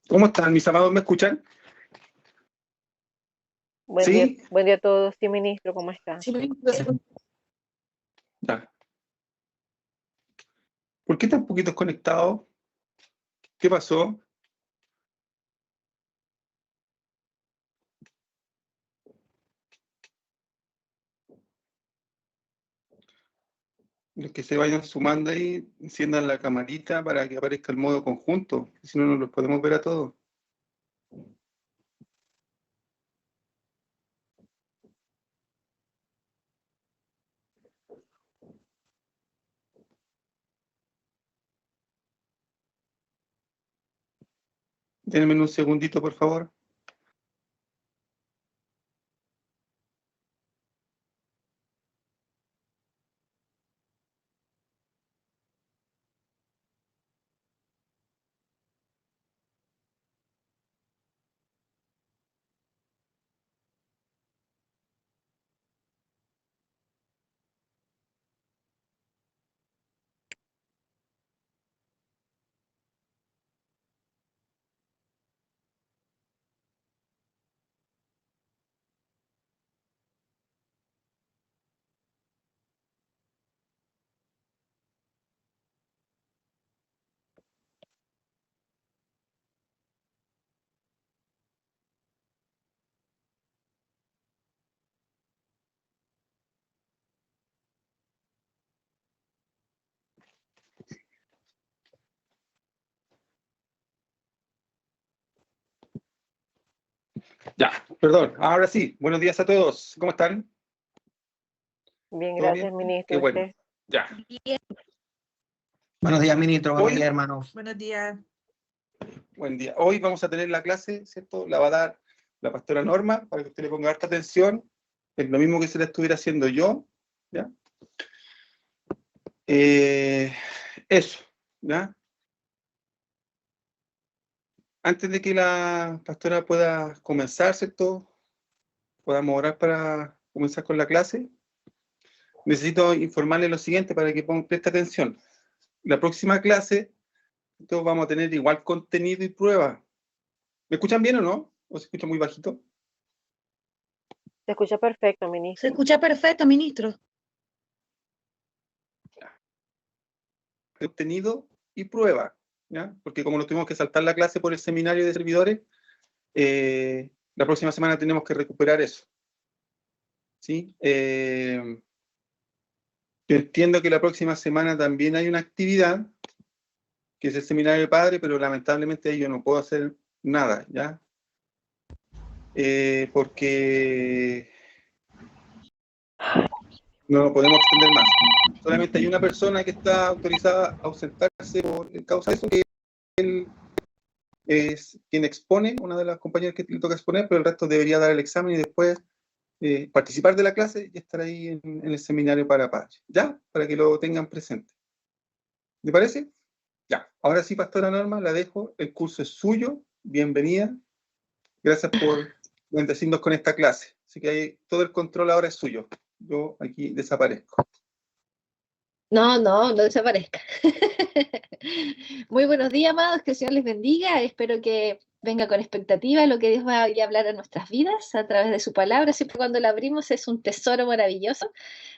¿Cómo están, mis amados? ¿Me escuchan? ¿Sí? Buen día a todos. Sí, ministro, ¿cómo está? Sí, ya. ¿Por qué tan poquitos conectados? ¿Qué pasó? Los que se vayan sumando ahí, enciendan la camarita para que aparezca el modo conjunto, si no, no los podemos ver a todos. Denme un segundito, por favor. Ya, perdón. Ahora sí, buenos días a todos. ¿Cómo están? Bien, ¿Todo gracias, bien? ministro. Qué bueno. ¿Usted? Ya. Buenos días, ministro. Buenos Hoy, días, hermanos. Buenos días. buen día. Hoy vamos a tener la clase, ¿cierto? La va a dar la pastora Norma, para que usted le ponga harta atención. Es lo mismo que se la estuviera haciendo yo, ¿ya? Eso, ¿ya? Antes de que la pastora pueda comenzar, ¿cierto? Podamos orar para comenzar con la clase. Necesito informarle lo siguiente para que preste atención. La próxima clase, ¿cierto? Vamos a tener igual contenido y prueba. ¿Me escuchan bien o no? ¿O se escucha muy bajito? Se escucha perfecto, Se ministro. escucha perfecto, ministro. Contenido y prueba, ¿ya? Porque como nos tuvimos que saltar la clase por el seminario de servidores, la próxima semana tenemos que recuperar eso. ¿Sí? Yo entiendo que la próxima semana también hay una actividad, que es el seminario de padre, pero lamentablemente ahí yo no puedo hacer nada, ¿ya? Porque no podemos extender más. Solamente hay una persona que está autorizada a ausentarse por causa de eso, que es quien expone, una de las compañeras que le toca exponer, pero el resto debería dar el examen y después participar de la clase y estar ahí en el seminario para padres, ¿ya? Para que lo tengan presente. ¿Le parece? Ya. Ahora sí, pastora Norma, la dejo. El curso es suyo. Bienvenida. Gracias por bendecirnos con esta clase. Así que ahí, todo el control ahora es suyo. Yo aquí desaparezco. No desaparezca. Muy buenos días, amados, que el Señor les bendiga. Espero que venga con expectativa lo que Dios va a hablar a nuestras vidas a través de su palabra. Siempre cuando la abrimos es un tesoro maravilloso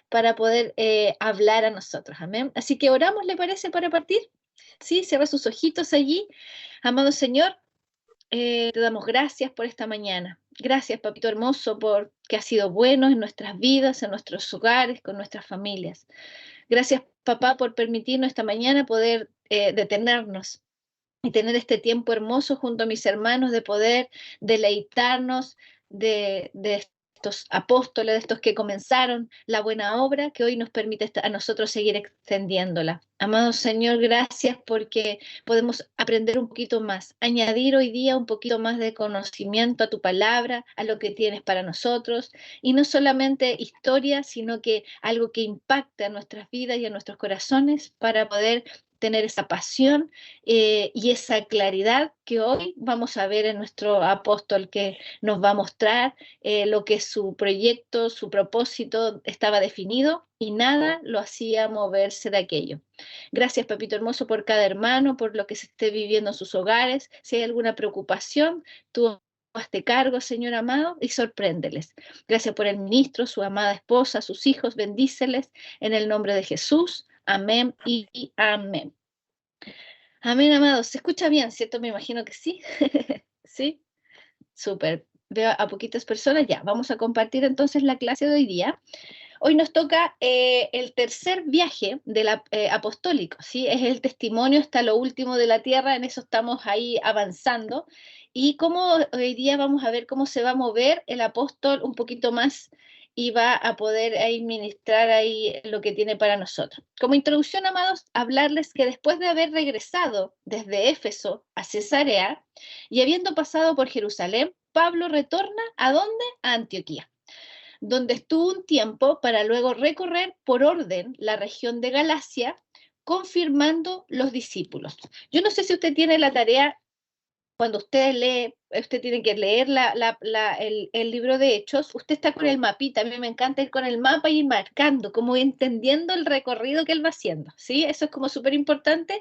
para poder hablar a nosotros. Amén. Así que oramos, ¿le parece, para partir? Sí, cierra sus ojitos allí. Amado Señor, te damos gracias por esta mañana. Gracias, papito hermoso, por que has sido bueno en nuestras vidas, en nuestros hogares, con nuestras familias. Gracias, papá, por permitirnos esta mañana poder detenernos y tener este tiempo hermoso junto a mis hermanos de poder deleitarnos de estos apóstoles, de estos que comenzaron la buena obra, que hoy nos permite a nosotros seguir extendiéndola. Amado Señor, gracias porque podemos aprender un poquito más, añadir hoy día un poquito más de conocimiento a tu palabra, a lo que tienes para nosotros, y no solamente historia, sino que algo que impacta en nuestras vidas y en nuestros corazones para poder tener esa pasión y esa claridad que hoy vamos a ver en nuestro apóstol, que nos va a mostrar lo que su proyecto, su propósito estaba definido y nada lo hacía moverse de aquello. Gracias, papito hermoso, por cada hermano, por lo que se esté viviendo en sus hogares. Si hay alguna preocupación, tú hazte cargo, Señor amado, y sorpréndeles. Gracias por el ministro, su amada esposa, sus hijos, bendíceles en el nombre de Jesús. Amén y amén. Amén, amados. ¿Se escucha bien, cierto? Me imagino que sí. ¿Sí? Súper. Veo a poquitas personas. Ya, vamos a compartir entonces la clase de hoy día. Hoy nos toca el tercer viaje apostólico, ¿sí? Es el testimonio hasta lo último de la tierra, en eso estamos ahí avanzando. Y cómo hoy día vamos a ver cómo se va a mover el apóstol un poquito más y va a poder ahí ministrar ahí lo que tiene para nosotros. Como introducción, amados, hablarles que después de haber regresado desde Éfeso a Cesarea y habiendo pasado por Jerusalén, Pablo retorna ¿a dónde? A Antioquía, donde estuvo un tiempo para luego recorrer por orden la región de Galacia, confirmando los discípulos. Yo no sé si usted tiene la tarea, cuando usted lee, usted tiene que leer el libro de Hechos, usted está con el mapita, a mí me encanta ir con el mapa y ir marcando, como entendiendo el recorrido que él va haciendo, ¿sí? Eso es como súper importante.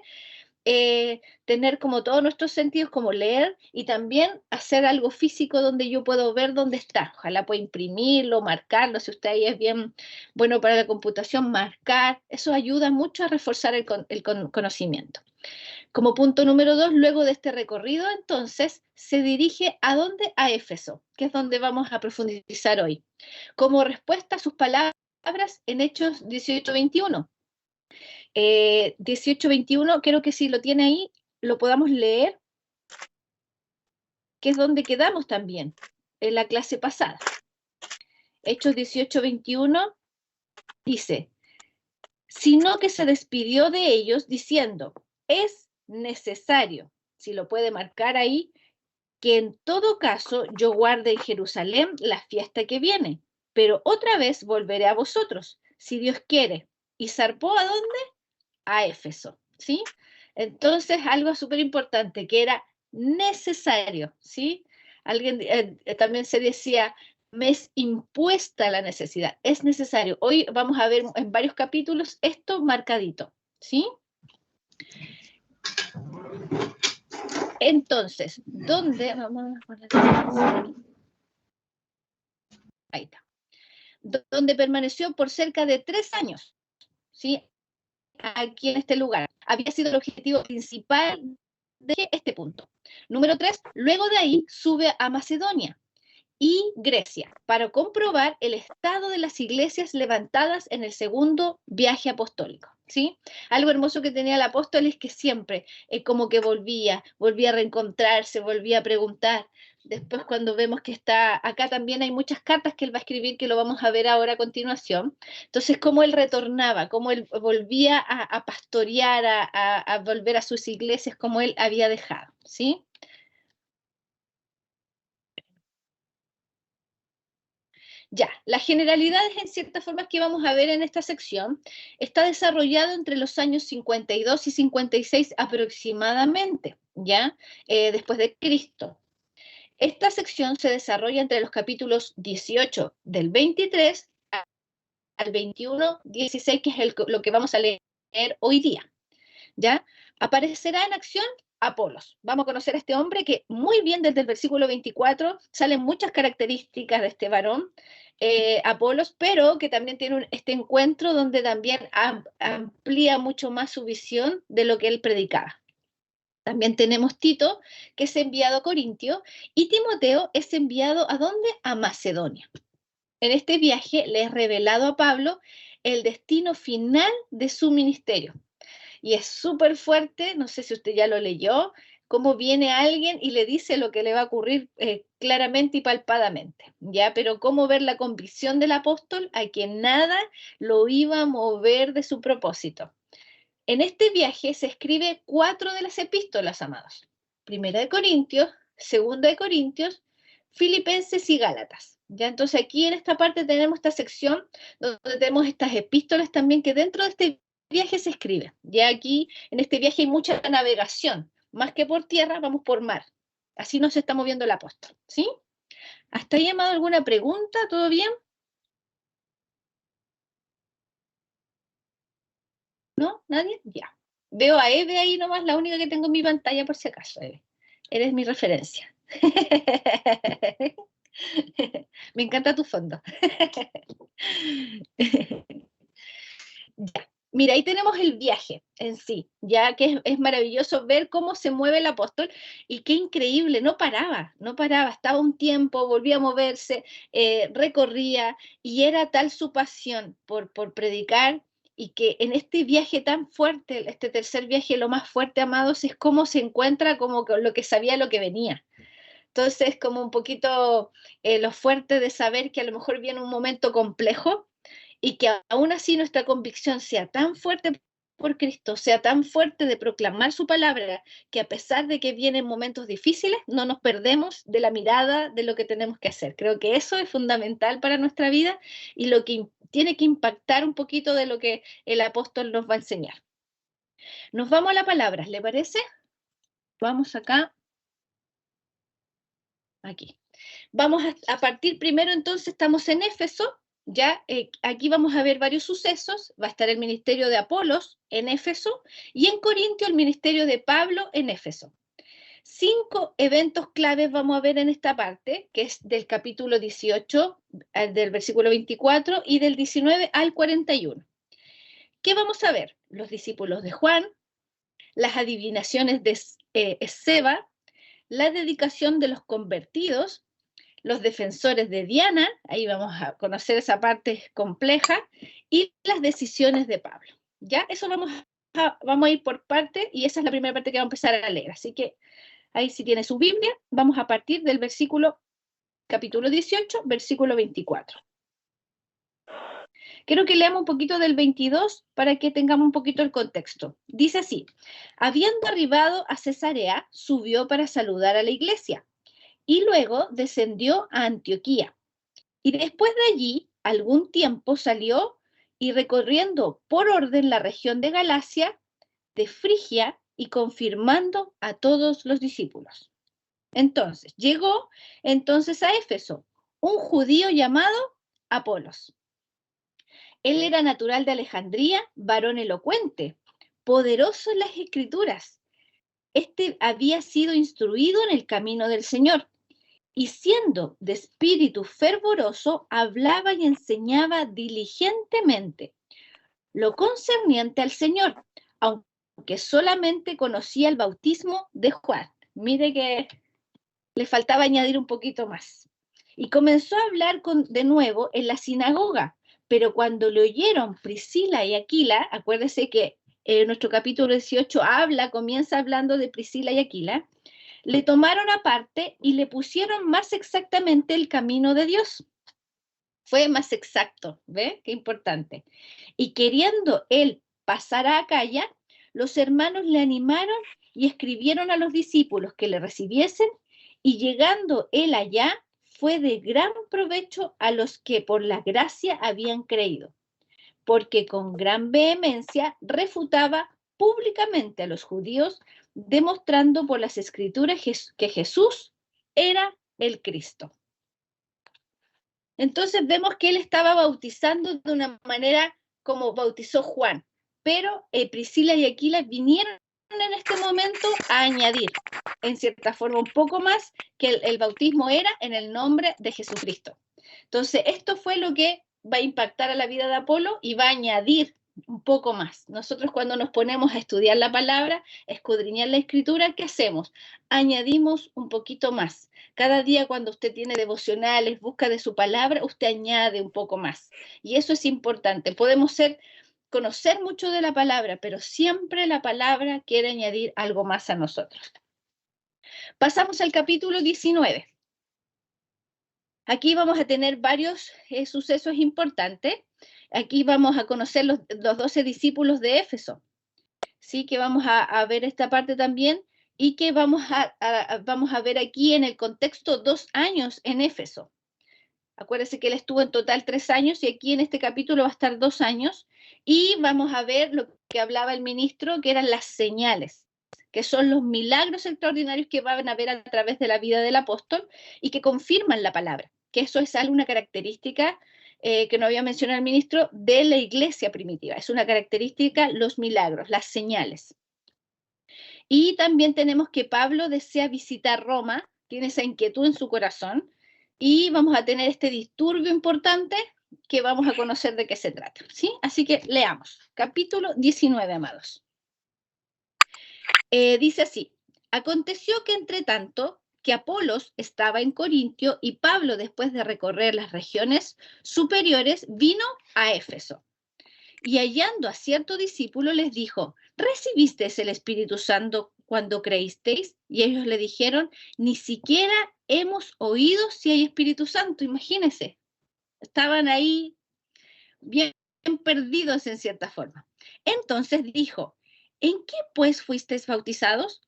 Tener como todos nuestros sentidos, como leer y también hacer algo físico donde yo puedo ver dónde está. Ojalá pueda imprimirlo, marcarlo, si usted ahí es bien bueno para la computación, marcar, eso ayuda mucho a reforzar el conocimiento. Como punto número 2, luego de este recorrido, entonces, se dirige ¿a dónde? A Éfeso, que es donde vamos a profundizar hoy. Como respuesta a sus palabras en Hechos 18:21. 18:21, creo que si lo tiene ahí, lo podamos leer, que es donde quedamos también en la clase pasada. Hechos 18:21 dice, sino que se despidió de ellos diciendo, es necesario, si lo puede marcar ahí, que en todo caso yo guarde en Jerusalén la fiesta que viene, pero otra vez volveré a vosotros, si Dios quiere. ¿Y zarpó a dónde? A Éfeso, ¿sí? Entonces, algo súper importante, que era necesario, ¿sí? Alguien también se decía, me es impuesta la necesidad, es necesario. Hoy vamos a ver en varios capítulos esto marcadito, ¿sí? Entonces, ¿dónde? Vamos a poner aquí. Ahí está. Donde permaneció por cerca de 3 años, ¿sí? Aquí en este lugar. Había sido el objetivo principal de este punto. Número 3, luego de ahí sube a Macedonia y Grecia para comprobar el estado de las iglesias levantadas en el segundo viaje apostólico, ¿sí? Algo hermoso que tenía el apóstol es que siempre como que volvía a reencontrarse, volvía a preguntar. Después cuando vemos que está, acá también hay muchas cartas que él va a escribir, que lo vamos a ver ahora a continuación. Entonces, cómo él retornaba, cómo él volvía a pastorear, a volver a sus iglesias como él había dejado, ¿sí? Ya, las generalidades en ciertas formas que vamos a ver en esta sección está desarrollado entre los años 52 y 56 aproximadamente, ¿ya? Después de Cristo. Esta sección se desarrolla entre los capítulos 18 del 23 al 21, 16, que es lo que vamos a leer hoy día, ¿ya? Aparecerá en acción Apolos. Vamos a conocer a este hombre que muy bien desde el versículo 24 salen muchas características de este varón, Apolos, pero que también tiene este encuentro donde también amplía mucho más su visión de lo que él predicaba. También tenemos Tito, que es enviado a Corintio, y Timoteo es enviado ¿a dónde? A Macedonia. En este viaje le es revelado a Pablo el destino final de su ministerio. Y es súper fuerte, no sé si usted ya lo leyó, cómo viene alguien y le dice lo que le va a ocurrir claramente y palpadamente, ¿ya? Pero cómo ver la convicción del apóstol a quien nada lo iba a mover de su propósito. En este viaje se escribe 4 de las epístolas, amados. Primera de Corintios, Segunda de Corintios, Filipenses y Gálatas. Ya, entonces aquí en esta parte tenemos esta sección donde tenemos estas epístolas también, que dentro de este viaje se escribe. Ya aquí, en este viaje hay mucha navegación. Más que por tierra, vamos por mar. Así nos está moviendo el apóstol, ¿sí? ¿Hasta ahí, Amado, alguna pregunta? ¿Todo bien? ¿No? ¿Nadie? Ya. Veo a Eve ahí nomás, la única que tengo en mi pantalla por si acaso, Eve. Eres mi referencia. Me encanta tu fondo. Ya. Mira, ahí tenemos el viaje en sí, ya que es maravilloso ver cómo se mueve el apóstol y qué increíble, no paraba, estaba un tiempo, volvía a moverse, recorría y era tal su pasión por predicar y que en este viaje tan fuerte, este tercer viaje, lo más fuerte, amados, es cómo se encuentra como lo que sabía lo que venía. Entonces, como un poquito lo fuerte de saber que a lo mejor viene un momento complejo y que aún así nuestra convicción sea tan fuerte por Cristo, sea tan fuerte de proclamar su palabra, que a pesar de que vienen momentos difíciles, no nos perdemos de la mirada de lo que tenemos que hacer. Creo que eso es fundamental para nuestra vida y lo que tiene que impactar un poquito de lo que el apóstol nos va a enseñar. Nos vamos a la palabra, ¿le parece? Vamos acá. Aquí. Vamos a partir primero, entonces, estamos en Éfeso, ya aquí vamos a ver varios sucesos, va a estar el ministerio de Apolos en Éfeso y en Corintio el ministerio de Pablo en Éfeso. 5 eventos claves vamos a ver en esta parte, que es del capítulo 18, del versículo 24 y del 19 al 41. ¿Qué vamos a ver? Los discípulos de Juan, las adivinaciones de Seba, la dedicación de los convertidos, los defensores de Diana, ahí vamos a conocer esa parte compleja, y las decisiones de Pablo. ¿Ya? Eso vamos a ir por parte, y esa es la primera parte que vamos a empezar a leer. Así que ahí si tiene su Biblia, vamos a partir del versículo, capítulo 18, versículo 24. Quiero que leamos un poquito del 22 para que tengamos un poquito el contexto. Dice así: habiendo arribado a Cesarea, subió para saludar a la iglesia y luego descendió a Antioquía. Y después de allí, algún tiempo salió y recorriendo por orden la región de Galacia, de Frigia y confirmando a todos los discípulos. Entonces, llegó entonces a Éfeso un judío llamado Apolos. Él era natural de Alejandría, varón elocuente, poderoso en las escrituras. Este había sido instruido en el camino del Señor y siendo de espíritu fervoroso, hablaba y enseñaba diligentemente lo concerniente al Señor, aunque solamente conocía el bautismo de Juan. Mire que le faltaba añadir un poquito más. Y comenzó a hablar de nuevo en la sinagoga, pero cuando le oyeron Priscila y Aquila, acuérdese que nuestro capítulo 18 comienza hablando de Priscila y Aquila, le tomaron aparte y le pusieron más exactamente el camino de Dios. Fue más exacto, ¿ve? Qué importante. Y queriendo él pasar a Acaya, los hermanos le animaron y escribieron a los discípulos que le recibiesen, y llegando él allá, fue de gran provecho a los que por la gracia habían creído, porque con gran vehemencia refutaba públicamente a los judíos, demostrando por las escrituras que Jesús era el Cristo. Entonces vemos que él estaba bautizando de una manera como bautizó Juan, pero Priscila y Aquila vinieron en este momento a añadir, en cierta forma, un poco más, que el bautismo era en el nombre de Jesucristo. Entonces, esto fue lo que va a impactar a la vida de Apolo y va a añadir un poco más. Nosotros cuando nos ponemos a estudiar la palabra, escudriñar la escritura, ¿qué hacemos? Añadimos un poquito más. Cada día cuando usted tiene devocionales, busca de su palabra, usted añade un poco más. Y eso es importante. Podemos conocer mucho de la palabra, pero siempre la palabra quiere añadir algo más a nosotros. Pasamos al capítulo 19. Aquí vamos a tener varios sucesos importantes. Aquí vamos a conocer los 12 discípulos de Éfeso. Sí, que vamos a ver esta parte también y que vamos a ver aquí en el contexto 2 años en Éfeso. Acuérdense que él estuvo en total 3 años y aquí en este capítulo va a estar 2 años y vamos a ver lo que hablaba el ministro, que eran las señales, que son los milagros extraordinarios que van a ver a través de la vida del apóstol y que confirman la palabra, que eso es alguna característica que no había mencionado el ministro de la iglesia primitiva. Es una característica los milagros, las señales. Y también tenemos que Pablo desea visitar Roma, tiene esa inquietud en su corazón, y vamos a tener este disturbio importante que vamos a conocer de qué se trata, ¿sí? Así que leamos, capítulo 19, amados. Dice así: aconteció que entre tanto que Apolos estaba en Corintio y Pablo, después de recorrer las regiones superiores, vino a Éfeso. Y hallando a cierto discípulo les dijo: ¿recibisteis el Espíritu Santo cuando creísteis? Y ellos le dijeron: ni siquiera hemos oído si hay Espíritu Santo. Imagínense, estaban ahí bien perdidos en cierta forma. Entonces dijo: ¿en qué pues fuisteis bautizados?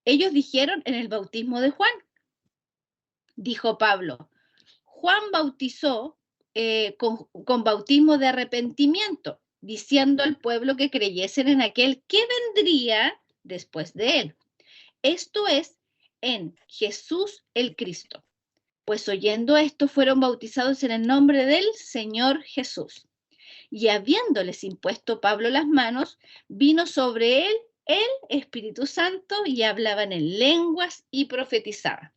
Ellos dijeron: en el bautismo de Juan. Dijo Pablo: Juan bautizó con bautismo de arrepentimiento, diciendo al pueblo que creyesen en aquel que vendría después de él. Esto es, en Jesús el Cristo. Pues oyendo esto fueron bautizados en el nombre del Señor Jesús. Y habiéndoles impuesto Pablo las manos, vino sobre él el Espíritu Santo y hablaban en lenguas y profetizaban.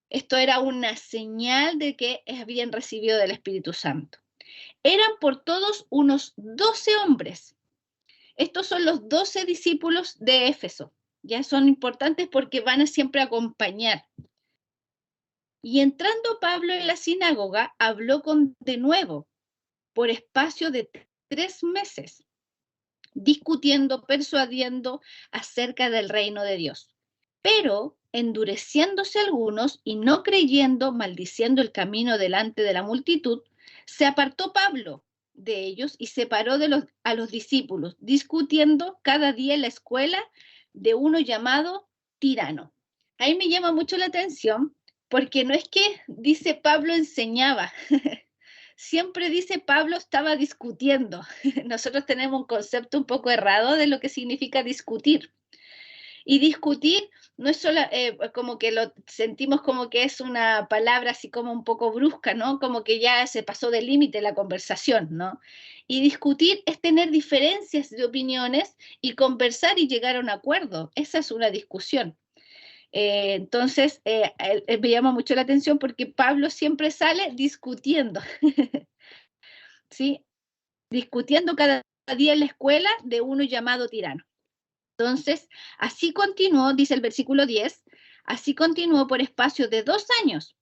Esto era una señal de que habían recibido del Espíritu Santo. Eran por todos unos 12 hombres. Estos son los 12 discípulos de Éfeso. Ya son importantes porque van a siempre acompañar. Y entrando Pablo en la sinagoga, habló de nuevo por espacio de 3 meses, discutiendo, persuadiendo acerca del reino de Dios. Pero endureciéndose algunos y no creyendo, maldiciendo el camino delante de la multitud, se apartó Pablo de ellos y separó a los discípulos, discutiendo cada día en la escuela de uno llamado Tirano. Ahí me llama mucho la atención porque no es que dice Pablo enseñaba, siempre dice Pablo estaba discutiendo. Nosotros tenemos un concepto un poco errado de lo que significa discutir. Y discutir no es solo como que lo sentimos como que es una palabra así como un poco brusca, ¿no? Como que ya se pasó del límite la conversación, ¿no? Y discutir es tener diferencias de opiniones y conversar y llegar a un acuerdo. Esa es una discusión. Entonces, me llama mucho la atención porque Pablo siempre sale discutiendo, ¿sí? Discutiendo cada día en la escuela de uno llamado Tirano. Entonces, así continuó, dice el versículo 10, así continuó por espacio de 2 años,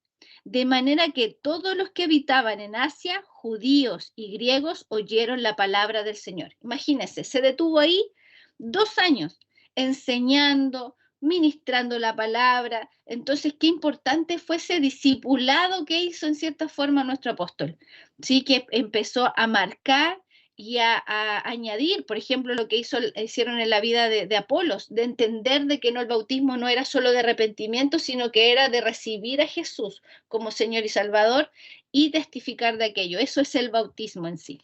de manera que todos los que habitaban en Asia, judíos y griegos, oyeron la palabra del Señor. Imagínense, se detuvo ahí 2 años, enseñando, ministrando la palabra. Entonces, qué importante fue ese discipulado que hizo en cierta forma nuestro apóstol, ¿sí? Que empezó a marcar y a añadir, por ejemplo, lo que hicieron en la vida de Apolos, de entender de que no, el bautismo no era solo de arrepentimiento, sino que era de recibir a Jesús como Señor y Salvador y testificar de aquello. Eso es el bautismo en sí.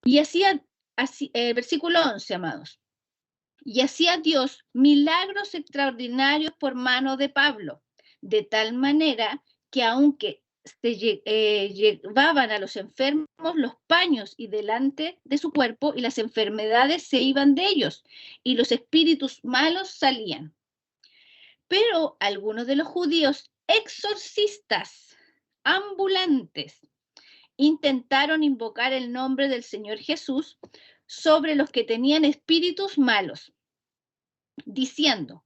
Y hacía, versículo 11, amados, y hacía Dios milagros extraordinarios por mano de Pablo, de tal manera que aunque se llevaban a los enfermos los paños y delante de su cuerpo y las enfermedades se iban de ellos y los espíritus malos salían. Pero algunos de los judíos exorcistas ambulantes intentaron invocar el nombre del Señor Jesús sobre los que tenían espíritus malos, diciendo: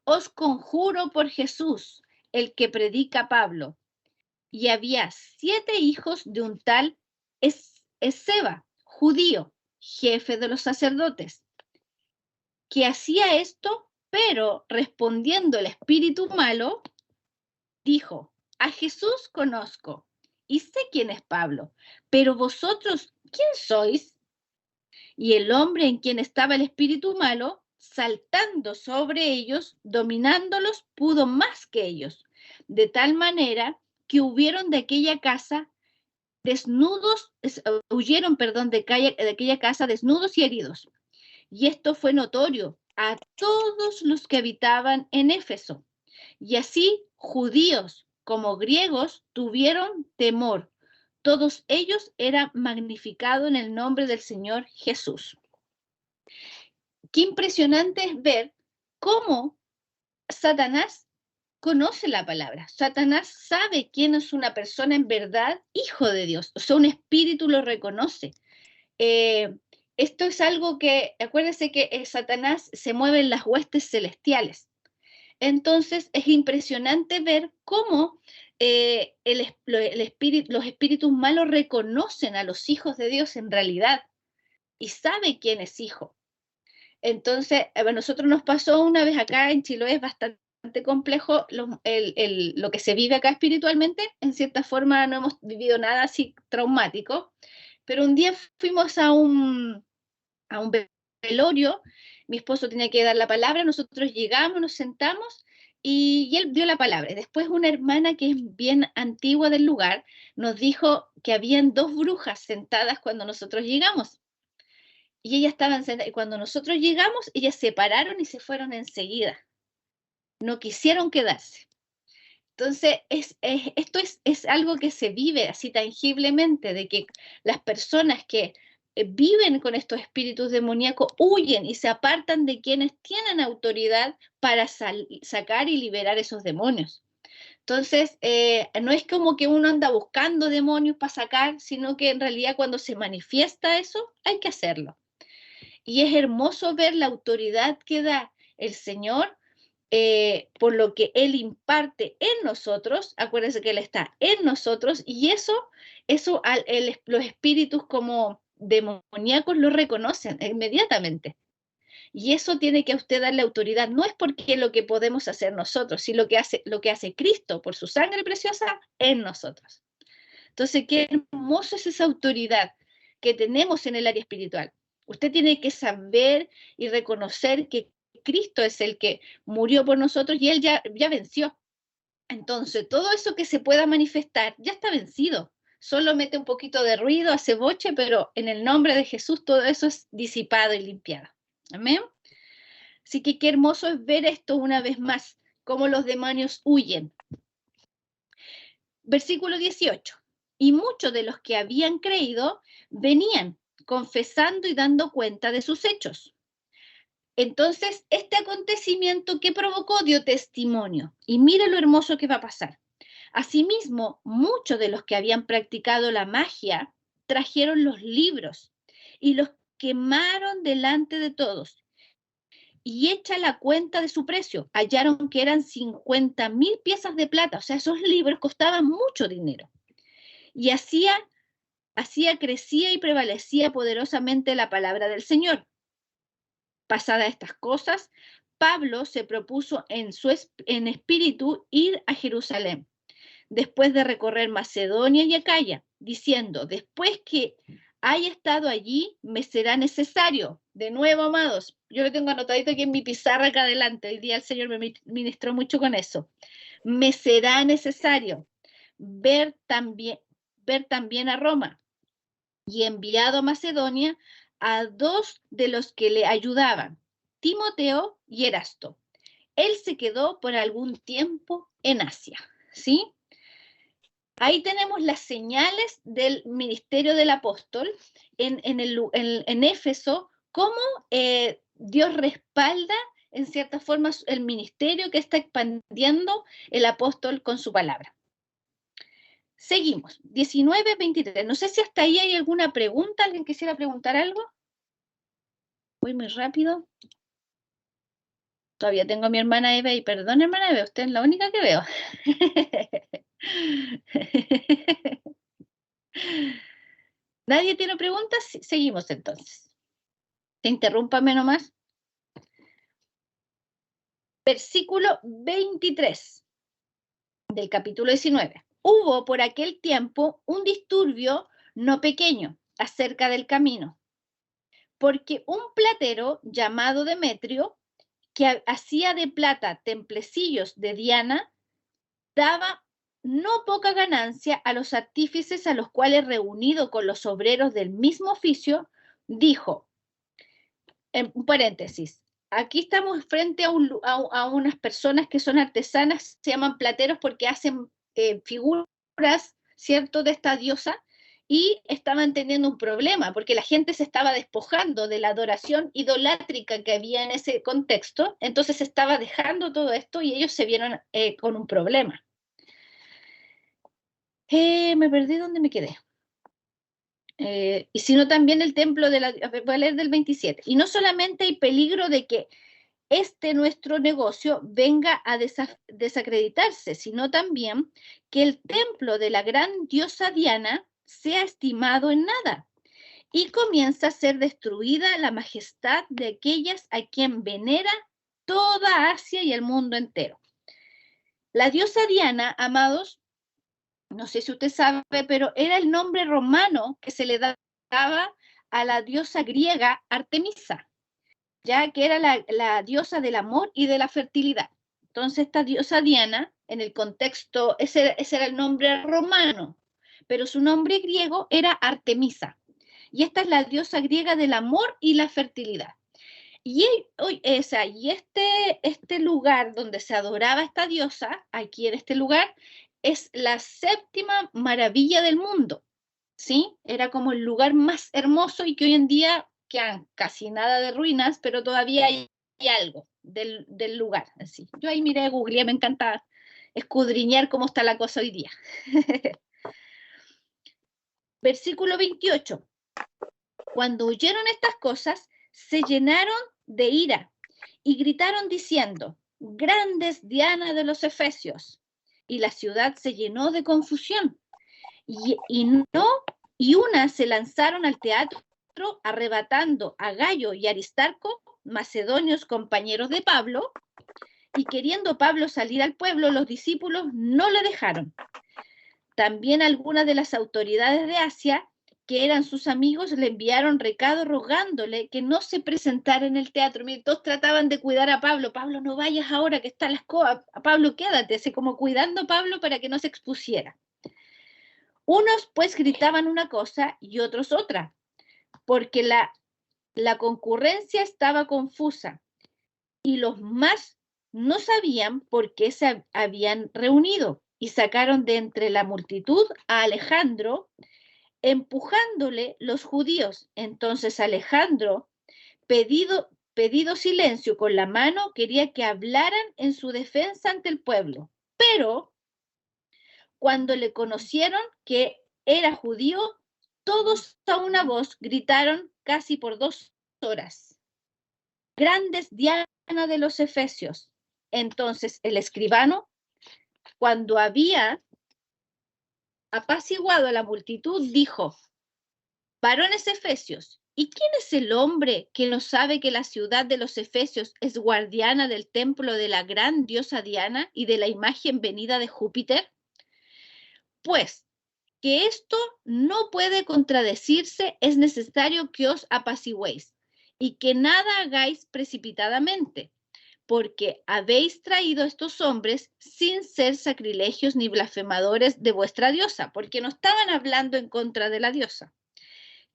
os conjuro por Jesús, el que predica Pablo. Y había 7 hijos de un tal Esceva, judío, jefe de los sacerdotes, que hacía esto, pero respondiendo el espíritu malo, dijo: a Jesús conozco y sé quién es Pablo, pero vosotros, ¿quién sois? Y el hombre en quien estaba el espíritu malo, saltando sobre ellos, dominándolos, pudo más que ellos, de tal manera que huyeron de aquella casa de aquella casa desnudos y heridos. Y esto fue notorio a todos los que habitaban en Éfeso. Y así judíos como griegos tuvieron temor. Todos ellos eran magnificados en el nombre del Señor Jesús. Qué impresionante es ver cómo Satanás conoce la palabra. Satanás sabe quién es una persona en verdad hijo de Dios. O sea, un espíritu lo reconoce. Esto es algo que, acuérdense que Satanás se mueve en las huestes celestiales. Entonces es impresionante ver cómo los espíritus malos reconocen a los hijos de Dios en realidad y sabe quién es hijo. Entonces, a nosotros nos pasó una vez acá en Chiloé, es bastante complejo lo que se vive acá espiritualmente. En cierta forma no hemos vivido nada así traumático, pero un día fuimos a un velorio, mi esposo tenía que dar la palabra, nosotros llegamos, nos sentamos y él dio la palabra. Y después una hermana que es bien antigua del lugar nos dijo que habían 2 brujas sentadas cuando nosotros llegamos. Y ellas estaban sentadas, y cuando nosotros llegamos, ellas se pararon y se fueron enseguida. No quisieron quedarse. Entonces, esto es algo que se vive así tangiblemente, de que las personas que viven con estos espíritus demoníacos huyen y se apartan de quienes tienen autoridad para sacar y liberar esos demonios. Entonces, no es como que uno anda buscando demonios para sacar, sino que en realidad cuando se manifiesta eso, hay que hacerlo. Y es hermoso ver la autoridad que da el Señor por lo que Él imparte en nosotros. Acuérdense que Él está en nosotros y eso los espíritus como demoníacos lo reconocen inmediatamente. Y eso tiene que a usted darle autoridad. No es porque lo que podemos hacer nosotros, sino lo que hace Cristo por su sangre preciosa en nosotros. Entonces, qué hermoso es esa autoridad que tenemos en el área espiritual. Usted tiene que saber y reconocer que Cristo es el que murió por nosotros y Él ya venció. Entonces, todo eso que se pueda manifestar ya está vencido. Solo mete un poquito de ruido, hace boche, pero en el nombre de Jesús todo eso es disipado y limpiado. Amén. Así que qué hermoso es ver esto una vez más, cómo los demonios huyen. Versículo 18. Y muchos de los que habían creído venían confesando y dando cuenta de sus hechos. Entonces, este acontecimiento que provocó dio testimonio. Y mira lo hermoso que va a pasar. Asimismo, muchos de los que habían practicado la magia trajeron los libros y los quemaron delante de todos. Y hecha la cuenta de su precio, hallaron que eran 50,000 piezas de plata. O sea, esos libros costaban mucho dinero. Y hacía crecía y prevalecía poderosamente la palabra del Señor. Pasadas estas cosas, Pablo se propuso en espíritu ir a Jerusalén, después de recorrer Macedonia y Acaya, diciendo, después que haya estado allí, me será necesario. De nuevo, amados, yo lo tengo anotadito aquí en mi pizarra acá adelante. Hoy día el Señor me ministró mucho con eso. Me será necesario ver también a Roma, y enviado a Macedonia a 2 de los que le ayudaban, Timoteo y Erasto. Él se quedó por algún tiempo en Asia, ¿sí? Ahí tenemos las señales del ministerio del apóstol en Éfeso, cómo Dios respalda en cierta forma el ministerio que está expandiendo el apóstol con su palabra. Seguimos, 19-23. No sé si hasta ahí hay alguna pregunta. ¿Alguien quisiera preguntar algo? Voy muy rápido. Todavía tengo a mi hermana Eva y perdón, hermana Eva, usted es la única que veo. ¿Nadie tiene preguntas? Seguimos entonces. Interrúmpame nomás. Versículo 23 del capítulo 19. Hubo por aquel tiempo un disturbio no pequeño acerca del camino, porque un platero llamado Demetrio, que hacía de plata templecillos de Diana, daba no poca ganancia a los artífices, a los cuales, reunido con los obreros del mismo oficio, dijo, en paréntesis, aquí estamos frente a unas personas que son artesanas, se llaman plateros porque hacen figuras, ¿cierto?, de esta diosa, y estaban teniendo un problema porque la gente se estaba despojando de la adoración idolátrica que había en ese contexto, entonces se estaba dejando todo esto y ellos se vieron con un problema. Me perdí donde me quedé. Y sino también el templo de la... Voy a leer del 27. Y no solamente hay peligro de que nuestro negocio venga a desacreditarse, sino también que el templo de la gran diosa Diana sea estimado en nada y comienza a ser destruida la majestad de aquellas a quien venera toda Asia y el mundo entero. La diosa Diana, amados, no sé si usted sabe, pero era el nombre romano que se le daba a la diosa griega Artemisa, ya que era la diosa del amor y de la fertilidad. Entonces esta diosa Diana, en el contexto, ese era el nombre romano, pero su nombre griego era Artemisa. Y esta es la diosa griega del amor y la fertilidad. Y este lugar donde se adoraba esta diosa, aquí en este lugar, es la séptima maravilla del mundo, ¿sí? Era como el lugar más hermoso y que hoy en día quedan casi nada de ruinas, pero todavía hay algo del lugar. Así. Yo ahí miré, googleé, me encanta escudriñar cómo está la cosa hoy día. Versículo 28. Cuando oyeron estas cosas, se llenaron de ira y gritaron diciendo, grandes Diana de los Efesios. Y la ciudad se llenó de confusión. Y unas se lanzaron al teatro arrebatando a Gayo y Aristarco, macedonios compañeros de Pablo, y queriendo Pablo salir al pueblo, los discípulos no le dejaron. También algunas de las autoridades de Asia, que eran sus amigos, le enviaron recado rogándole que no se presentara en el teatro. Miren, todos trataban de cuidar a Pablo. Pablo, no vayas ahora que está la escoba. Pablo, quédate, así como cuidando a Pablo para que no se expusiera. Unos pues gritaban una cosa y otros otra, porque la concurrencia estaba confusa y los más no sabían por qué se habían reunido y sacaron de entre la multitud a Alejandro, empujándole los judíos. Entonces Alejandro, pedido silencio con la mano, quería que hablaran en su defensa ante el pueblo, pero cuando le conocieron que era judío, todos a una voz gritaron casi por 2 horas, grandes Diana de los Efesios. Entonces el escribano, cuando había apaciguado a la multitud, dijo, varones efesios, ¿y quién es el hombre que no sabe que la ciudad de los Efesios es guardiana del templo de la gran diosa Diana y de la imagen venida de Júpiter? Pues que esto no puede contradecirse, es necesario que os apaciguéis y que nada hagáis precipitadamente, porque habéis traído a estos hombres sin ser sacrilegios ni blasfemadores de vuestra diosa, porque no estaban hablando en contra de la diosa.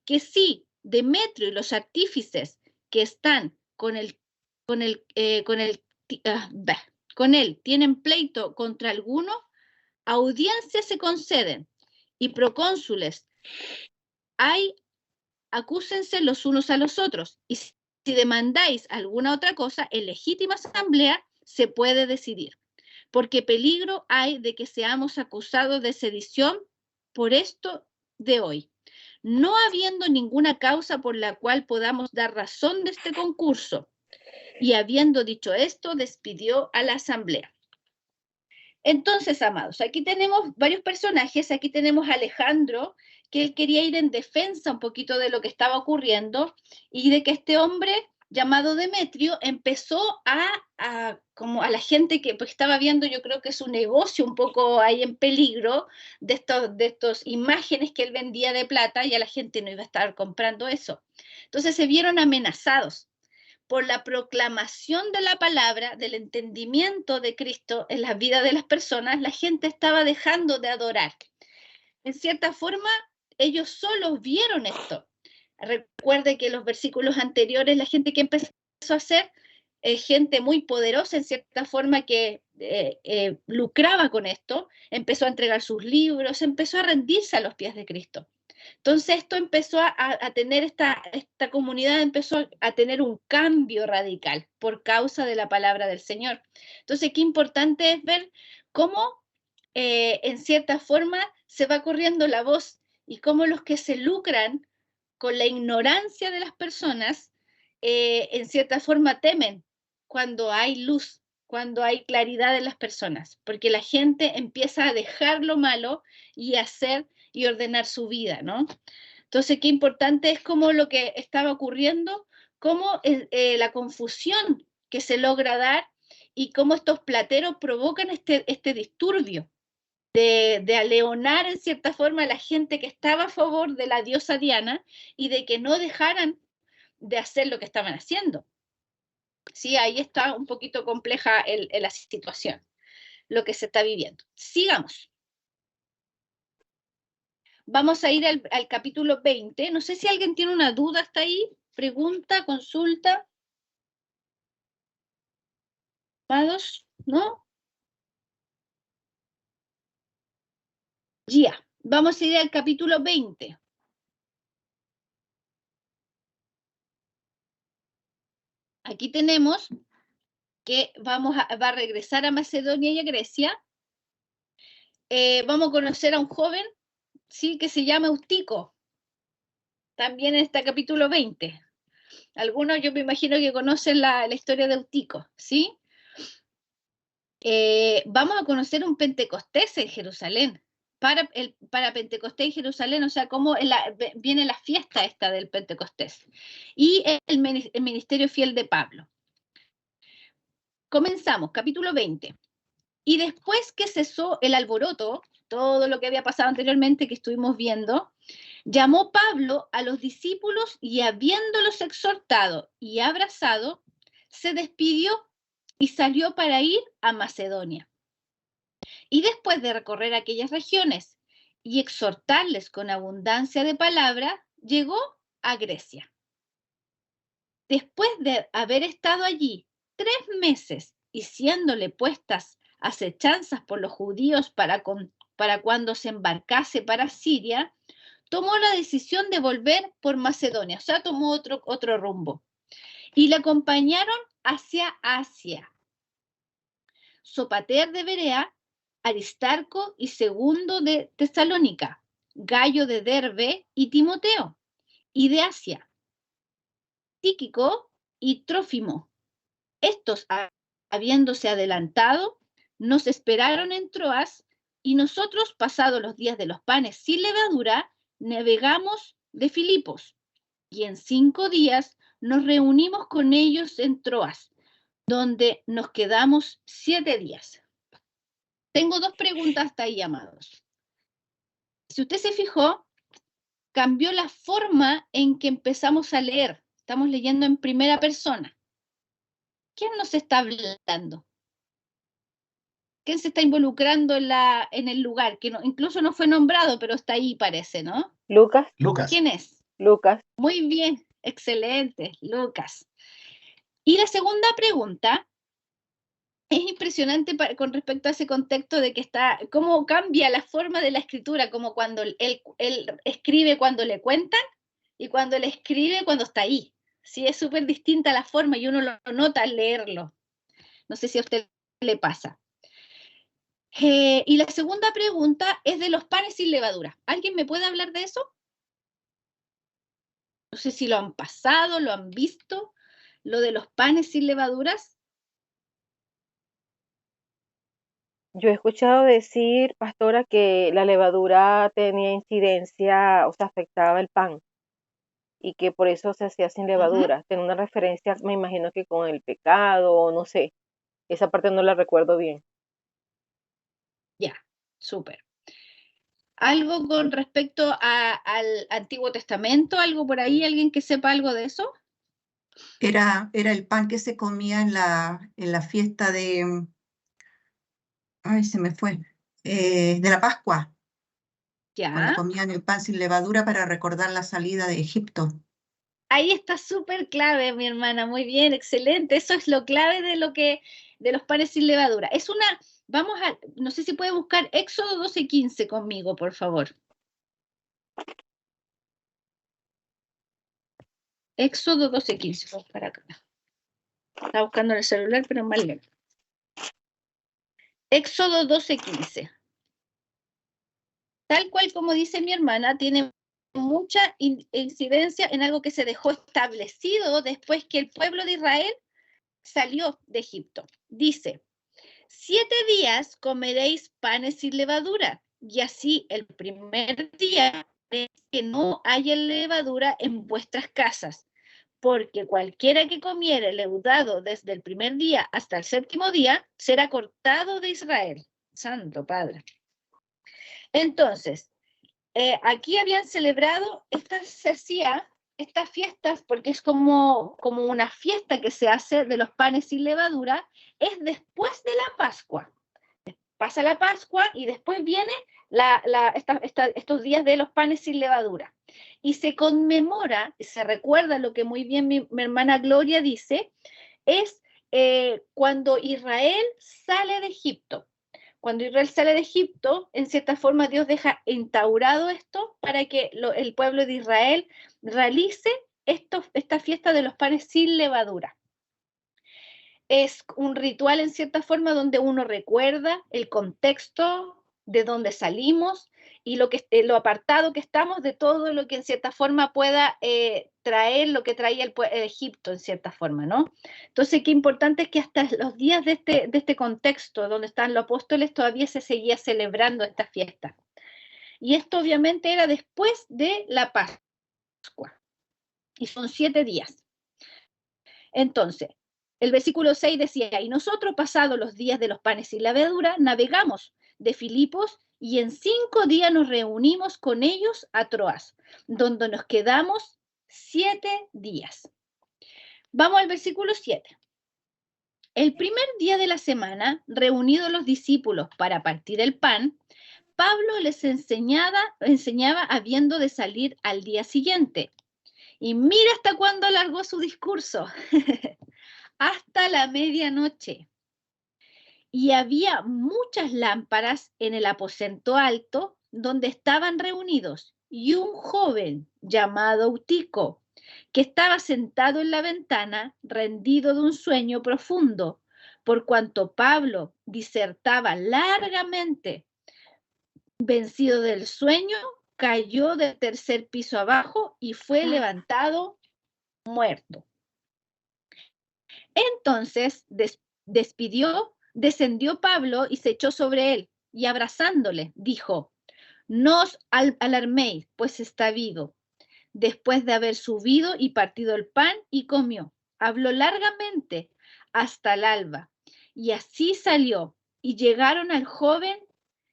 Que sí, Demetrio y los artífices que están con él tienen pleito contra alguno, audiencias se conceden y procónsules hay, acúsense los unos a los otros, y si demandáis alguna otra cosa, en legítima asamblea se puede decidir, porque peligro hay de que seamos acusados de sedición por esto de hoy, no habiendo ninguna causa por la cual podamos dar razón de este concurso. Y habiendo dicho esto, despidió a la asamblea. Entonces, amados, aquí tenemos varios personajes. Aquí tenemos a Alejandro, que él quería ir en defensa un poquito de lo que estaba ocurriendo y de que este hombre llamado Demetrio empezó como a la gente que pues, estaba viendo, yo creo que su negocio un poco ahí en peligro de estos imágenes que él vendía de plata, y a la gente no iba a estar comprando eso. Entonces se vieron amenazados por la proclamación de la palabra, del entendimiento de Cristo en la vida de las personas, la gente estaba dejando de adorar. En cierta forma, ellos solos vieron esto. Recuerde que en los versículos anteriores, la gente que empezó a ser gente muy poderosa, en cierta forma, que lucraba con esto, empezó a entregar sus libros, empezó a rendirse a los pies de Cristo. Entonces esto empezó a tener, esta comunidad empezó a tener un cambio radical por causa de la palabra del Señor. Entonces qué importante es ver cómo en cierta forma se va corriendo la voz y cómo los que se lucran con la ignorancia de las personas, en cierta forma temen cuando hay luz, cuando hay claridad en las personas, porque la gente empieza a dejar lo malo y hacer y ordenar su vida, ¿no? Entonces, qué importante es como lo que estaba ocurriendo, cómo la confusión que se logra dar y cómo estos plateros provocan este disturbio de aleonar en cierta forma a la gente que estaba a favor de la diosa Diana y de que no dejaran de hacer lo que estaban haciendo. Sí, ahí está un poquito compleja la situación, lo que se está viviendo. Sigamos. Vamos a ir al capítulo 20. No sé si alguien tiene una duda hasta ahí, pregunta, consulta. ¿Amados? ¿No? Ya, vamos a ir al capítulo 20. Aquí tenemos que va a regresar a Macedonia y a Grecia. Vamos a conocer a un joven, sí, que se llama Eutico. También en este capítulo 20. Algunos yo me imagino que conocen la historia de Eutico, ¿sí? Vamos a conocer un Pentecostés en Jerusalén. Para Pentecostés en Jerusalén, o sea, cómo viene la fiesta esta del Pentecostés. Y el ministerio fiel de Pablo. Comenzamos, capítulo 20. Y después que cesó el alboroto, todo lo que había pasado anteriormente que estuvimos viendo, llamó Pablo a los discípulos y habiéndolos exhortado y abrazado, se despidió y salió para ir a Macedonia. Y después de recorrer aquellas regiones y exhortarles con abundancia de palabra, llegó a Grecia. Después de haber estado allí 3 meses y siéndole puestas acechanzas por los judíos para cuando se embarcase para Siria, tomó la decisión de volver por Macedonia, o sea, tomó otro rumbo. Y le acompañaron hacia Asia. Sopater de Berea, Aristarco y Segundo de Tesalónica, Gayo de Derbe y Timoteo, y de Asia, Tíquico y Trófimo. Estos, habiéndose adelantado, nos esperaron en Troas, y nosotros, pasados los días de los panes sin levadura, navegamos de Filipos, y en 5 días nos reunimos con ellos en Troas, donde nos quedamos 7 días. Tengo 2 preguntas hasta ahí, amados. Si usted se fijó, cambió la forma en que empezamos a leer. Estamos leyendo en primera persona. ¿Quién nos está hablando? ¿Quién se está involucrando en el lugar? Que incluso no fue nombrado, pero está ahí, parece, ¿no? Lucas. ¿Quién es? Lucas. Muy bien, excelente, Lucas. Y la segunda pregunta es impresionante con respecto a ese contexto de que cómo cambia la forma de la escritura, como cuando él escribe cuando le cuentan y cuando él escribe cuando está ahí. Sí, es súper distinta la forma y uno lo nota al leerlo. No sé si a usted le pasa. Y la segunda pregunta es de los panes sin levadura. ¿Alguien me puede hablar de eso? No sé si lo han pasado, lo han visto, lo de los panes sin levaduras. Yo he escuchado decir, pastora, que la levadura tenía incidencia, o sea, afectaba el pan y que por eso se hacía sin levadura. Tiene una referencia, me imagino que con el pecado, o no sé. Esa parte no la recuerdo bien. Ya, súper. ¿Algo con respecto al Antiguo Testamento? ¿Algo por ahí? ¿Alguien que sepa algo de eso? Era el pan que se comía en la fiesta de, ay, se me fue, de la Pascua, cuando ¿Ya? comían el pan sin levadura para recordar la salida de Egipto. Ahí está súper clave, mi hermana. Muy bien, excelente. Eso es lo clave de los panes sin levadura. No sé si puede buscar Éxodo 12:15 conmigo, por favor. Éxodo 12:15. Voy para acá. Estaba buscando en el celular, pero mal lento. Éxodo 12:15. Tal cual como dice mi hermana, tiene mucha incidencia en algo que se dejó establecido después que el pueblo de Israel salió de Egipto. Dice: 7 días comeréis panes sin levadura, y así el primer día que no haya levadura en vuestras casas, porque cualquiera que comiere leudado desde el primer día hasta el 7º día será cortado de Israel. Santo Padre. Entonces, aquí habían celebrado, se hacía estas fiestas, porque es como una fiesta que se hace de los panes sin levadura, es después de la Pascua. Pasa la Pascua y después viene estos días de los panes sin levadura. Y se conmemora, se recuerda lo que muy bien mi hermana Gloria dice, es cuando Israel sale de Egipto. Cuando Israel sale de Egipto, en cierta forma Dios deja instaurado esto para que el pueblo de Israel realice esta fiesta de los panes sin levadura. Es un ritual en cierta forma donde uno recuerda el contexto de donde salimos y lo apartado que estamos de todo lo que en cierta forma pueda traer lo que traía el Egipto en cierta forma, ¿no? Entonces, qué importante es que hasta los días de este contexto donde están los apóstoles todavía se seguía celebrando esta fiesta. Y esto obviamente era después de la Pascua. Y son 7 días. Entonces, el versículo 6 decía: y nosotros, pasados los días de los panes sin levadura, navegamos de Filipos y en 5 días nos reunimos con ellos a Troas, donde nos quedamos 7 días. Vamos al versículo 7. El primer día de la semana, reunidos los discípulos para partir el pan, Pablo les enseñaba habiendo de salir al día siguiente. Y mira hasta cuándo alargó su discurso. Hasta la medianoche. Y había muchas lámparas en el aposento alto donde estaban reunidos, y un joven llamado Eutico, que estaba sentado en la ventana, rendido de un sueño profundo, por cuanto Pablo disertaba largamente. Vencido del sueño, cayó del 3er piso abajo y fue levantado muerto. Entonces descendió Pablo y se echó sobre él, y abrazándole, dijo: no os alarméis, pues está vivo. Después de haber subido y partido el pan y comió, habló largamente hasta el alba, y así salió, y llevaron al joven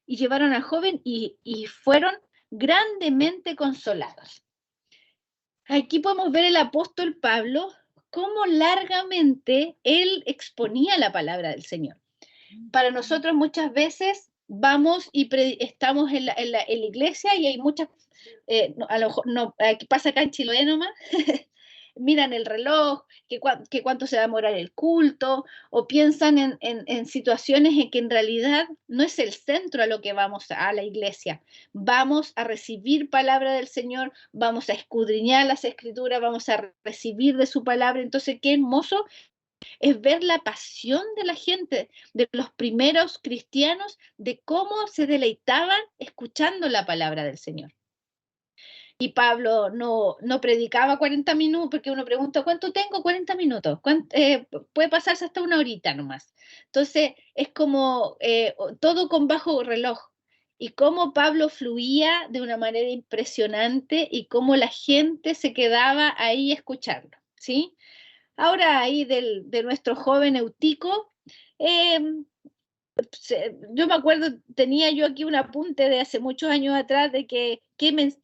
y fueron grandemente consolados. Aquí podemos ver el apóstol Pablo cómo largamente él exponía la palabra del Señor. Para nosotros muchas veces vamos y estamos en la iglesia y hay muchas, a lo mejor no, pasa acá en Chiloé nomás, miran el reloj, que cuánto se va a demorar el culto, o piensan en situaciones en que en realidad no es el centro a lo que vamos a la iglesia. Vamos a recibir palabra del Señor, vamos a escudriñar las escrituras, vamos a recibir de su palabra. Entonces, qué hermoso es ver la pasión de la gente, de los primeros cristianos, de cómo se deleitaban escuchando la palabra del Señor. Y Pablo no predicaba 40 minutos, porque uno pregunta, ¿cuánto tengo? 40 minutos. Puede pasarse hasta una horita nomás. Entonces, es como todo con bajo reloj. Y cómo Pablo fluía de una manera impresionante y cómo la gente se quedaba ahí escuchando, ¿sí? Ahora ahí de nuestro joven Eutico, yo me acuerdo, tenía yo aquí un apunte de hace muchos años atrás de qué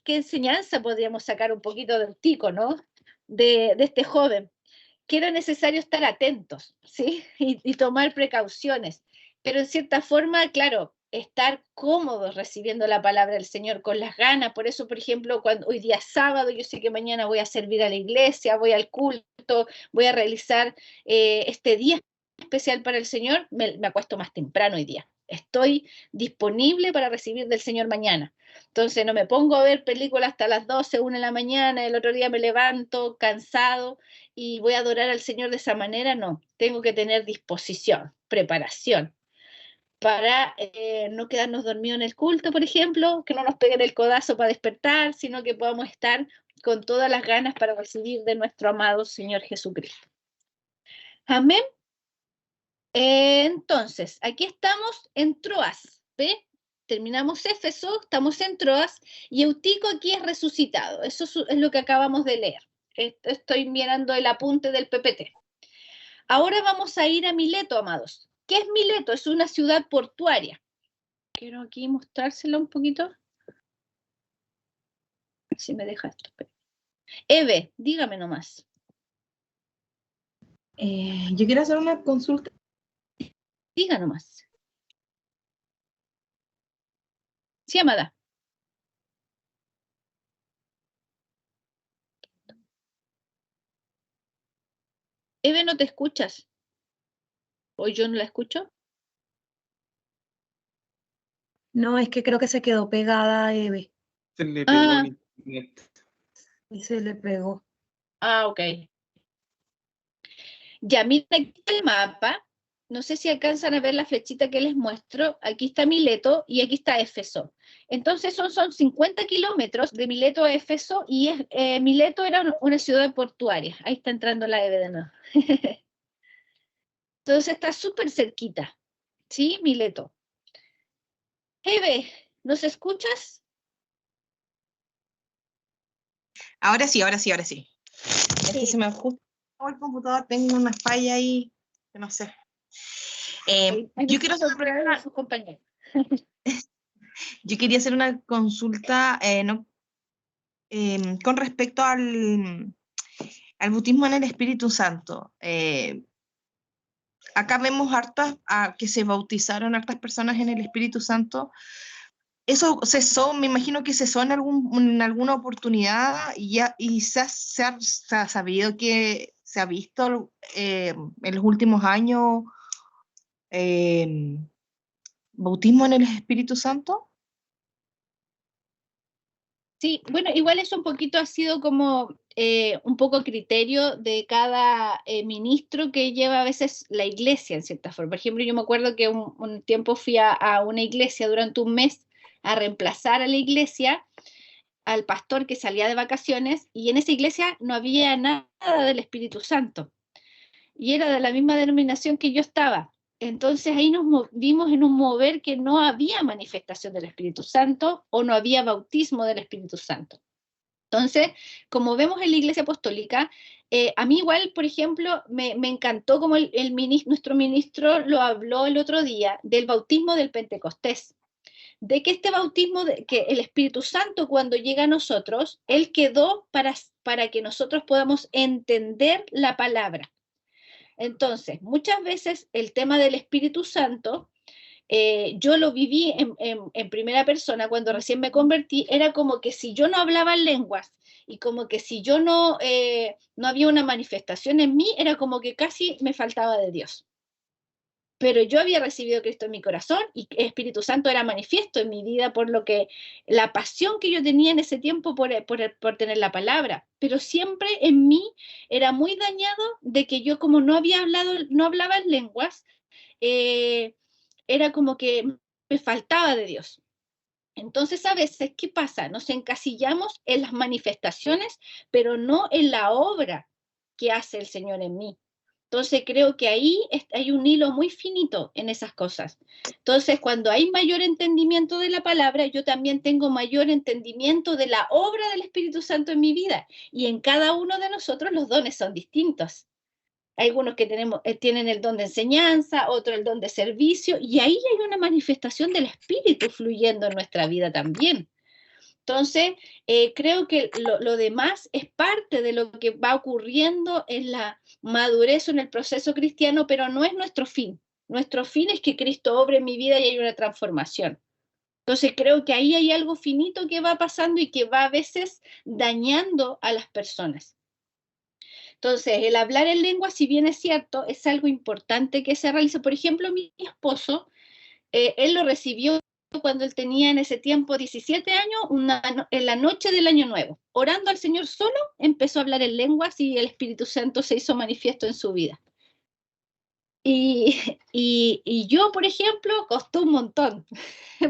enseñanza podríamos sacar un poquito de Eutico, ¿no? De este joven. que era necesario estar atentos, ¿sí? Y tomar precauciones. Pero en cierta forma, claro, estar cómodos recibiendo la palabra del Señor, con las ganas. Por eso, por ejemplo, cuando hoy día es sábado, yo sé que mañana voy a servir a la iglesia, voy al culto, voy a realizar este día especial para el Señor, me acuesto más temprano hoy día. Estoy disponible para recibir del Señor mañana. Entonces no me pongo a ver películas hasta las 12, 1 de la mañana, el otro día me levanto cansado y voy a adorar al Señor de esa manera. No, tengo que tener disposición, preparación, para no quedarnos dormidos en el culto, por ejemplo, que no nos peguen el codazo para despertar, sino que podamos estar con todas las ganas para recibir de nuestro amado Señor Jesucristo. Amén. Entonces, aquí estamos en Troas, ¿ve? Terminamos Éfeso, estamos en Troas, y Eutico aquí es resucitado. Eso es lo que acabamos de leer. Estoy mirando el apunte del PPT. Ahora vamos a ir a Mileto, amados. ¿Qué es Mileto? Es una ciudad portuaria. Quiero aquí mostrársela un poquito. Si me deja esto. Eve, dígame nomás. Yo quiero hacer una consulta. Diga nomás. Sí, amada. Eve, ¿no te escuchas? ¿O yo no la escucho? No, es que creo que se quedó pegada a Eve Se le pegó Ah. el internet. y se le pegó. Ah, ok. Ya, miren aquí el mapa. No sé si alcanzan a ver la flechita que les muestro. Aquí está Mileto y aquí está Éfeso. Entonces son 50 kilómetros de Mileto a Éfeso y Mileto era una ciudad portuaria. Ahí está entrando la Eve de nuevo. Entonces está súper cerquita. ¿Sí? Mileto. Eve, ¿nos escuchas? Ahora sí, ahora sí, ahora sí. Es que Sí. se me ajusta el computador, tengo una falla ahí, que no sé. Yo quiero hacer sorprender a sus compañeros. Yo quería hacer una consulta con respecto al bautismo en el Espíritu Santo. Acá vemos que se bautizaron hartas personas en el Espíritu Santo. Eso cesó, me imagino que cesó en alguna oportunidad y se ha sabido que se ha visto en los últimos años bautismo en el Espíritu Santo. Sí, bueno, igual eso un poquito ha sido como un poco criterio de cada ministro que lleva a veces la iglesia en cierta forma. Por ejemplo, yo me acuerdo que un tiempo fui a una iglesia durante un mes a reemplazar a la iglesia, al pastor que salía de vacaciones, y en esa iglesia no había nada del Espíritu Santo. Y era de la misma denominación que yo estaba. Entonces ahí nos vimos en un mover que no había manifestación del Espíritu Santo o no había bautismo del Espíritu Santo. Entonces, como vemos en la Iglesia Apostólica, a mí igual, por ejemplo, me encantó como nuestro ministro lo habló el otro día del bautismo del Pentecostés, de que este bautismo, que el Espíritu Santo cuando llega a nosotros, Él quedó para que nosotros podamos entender la palabra. Entonces, muchas veces el tema del Espíritu Santo, yo lo viví en primera persona cuando recién me convertí, era como que si yo no hablaba lenguas y como que si yo no había una manifestación en mí, era como que casi me faltaba de Dios. Pero yo había recibido a Cristo en mi corazón y el Espíritu Santo era manifiesto en mi vida por lo que la pasión que yo tenía en ese tiempo por tener la palabra. Pero siempre en mí era muy dañado de que yo como no hablaba en lenguas, era como que me faltaba de Dios. Entonces a veces, ¿qué pasa? Nos encasillamos en las manifestaciones, pero no en la obra que hace el Señor en mí. Entonces creo que ahí hay un hilo muy finito en esas cosas. Entonces cuando hay mayor entendimiento de la palabra, yo también tengo mayor entendimiento de la obra del Espíritu Santo en mi vida. Y en cada uno de nosotros los dones son distintos. Hay algunos que tienen el don de enseñanza, otro el don de servicio, y ahí hay una manifestación del Espíritu fluyendo en nuestra vida también. Entonces, creo que lo demás es parte de lo que va ocurriendo en la madurez o en el proceso cristiano, pero no es nuestro fin. Nuestro fin es que Cristo obre en mi vida y hay una transformación. Entonces, creo que ahí hay algo finito que va pasando y que va a veces dañando a las personas. Entonces, el hablar en lengua, si bien es cierto, es algo importante que se realiza. Por ejemplo, mi esposo, él lo recibió cuando él tenía en ese tiempo 17 años, en la noche del Año Nuevo. Orando al Señor solo, empezó a hablar en lenguas y el Espíritu Santo se hizo manifiesto en su vida. Y yo, por ejemplo, costó un montón.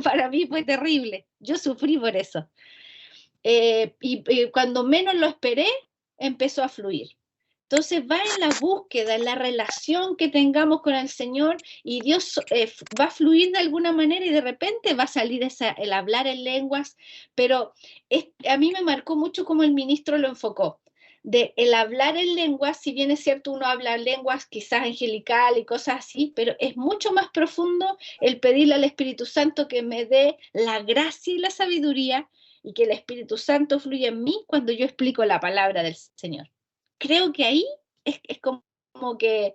Para mí fue terrible. Yo sufrí por eso. Y cuando menos lo esperé, empezó a fluir. Entonces va en la búsqueda, en la relación que tengamos con el Señor, y Dios va a fluir de alguna manera y de repente va a salir el hablar en lenguas, pero a mí me marcó mucho cómo el ministro lo enfocó. De el hablar en lenguas, si bien es cierto uno habla lenguas quizás angelical y cosas así, pero es mucho más profundo el pedirle al Espíritu Santo que me dé la gracia y la sabiduría y que el Espíritu Santo fluya en mí cuando yo explico la palabra del Señor. Creo que ahí es como que,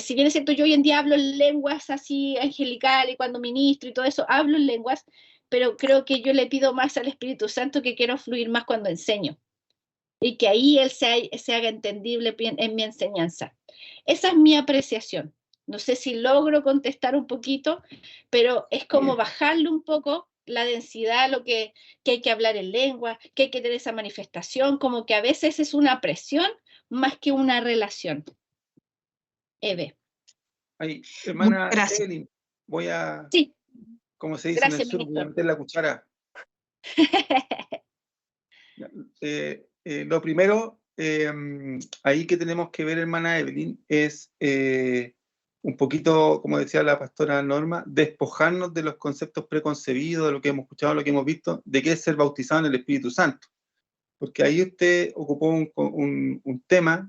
si bien es cierto, yo hoy en día hablo en lenguas así angelical y cuando ministro y todo eso, hablo en lenguas, pero creo que yo le pido más al Espíritu Santo que quiero fluir más cuando enseño y que ahí Él se haga entendible en mi enseñanza. Esa es mi apreciación. No sé si logro contestar un poquito, pero es como bajarle un poco la densidad, lo que hay que hablar en lengua, que hay que tener esa manifestación, como que a veces es una presión más que una relación. Eve. Ahí, hermana Gracias. Evelyn, voy a, Sí. como se dice Gracias, en el sur, voy a ministro. meter la cuchara. Lo primero, ahí que tenemos que ver, hermana Evelyn, es un poquito, como decía la pastora Norma, despojarnos de los conceptos preconcebidos, de lo que hemos escuchado, lo que hemos visto, de qué es ser bautizado en el Espíritu Santo. Porque ahí usted ocupó un tema,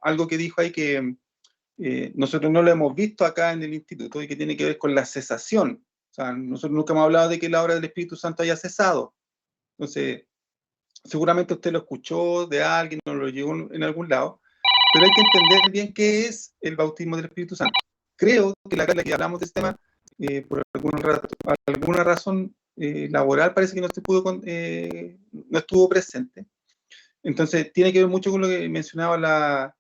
algo que dijo ahí que nosotros no lo hemos visto acá en el instituto y que tiene que ver con la cesación. O sea, nosotros nunca hemos hablado de que la obra del Espíritu Santo haya cesado. Entonces, seguramente usted lo escuchó de alguien o lo llegó en algún lado, pero hay que entender bien qué es el bautismo del Espíritu Santo. Creo que la carta que hablamos de este tema, por alguna razón laboral, parece que no estuvo presente. Entonces, tiene que ver mucho con lo que mencionaba la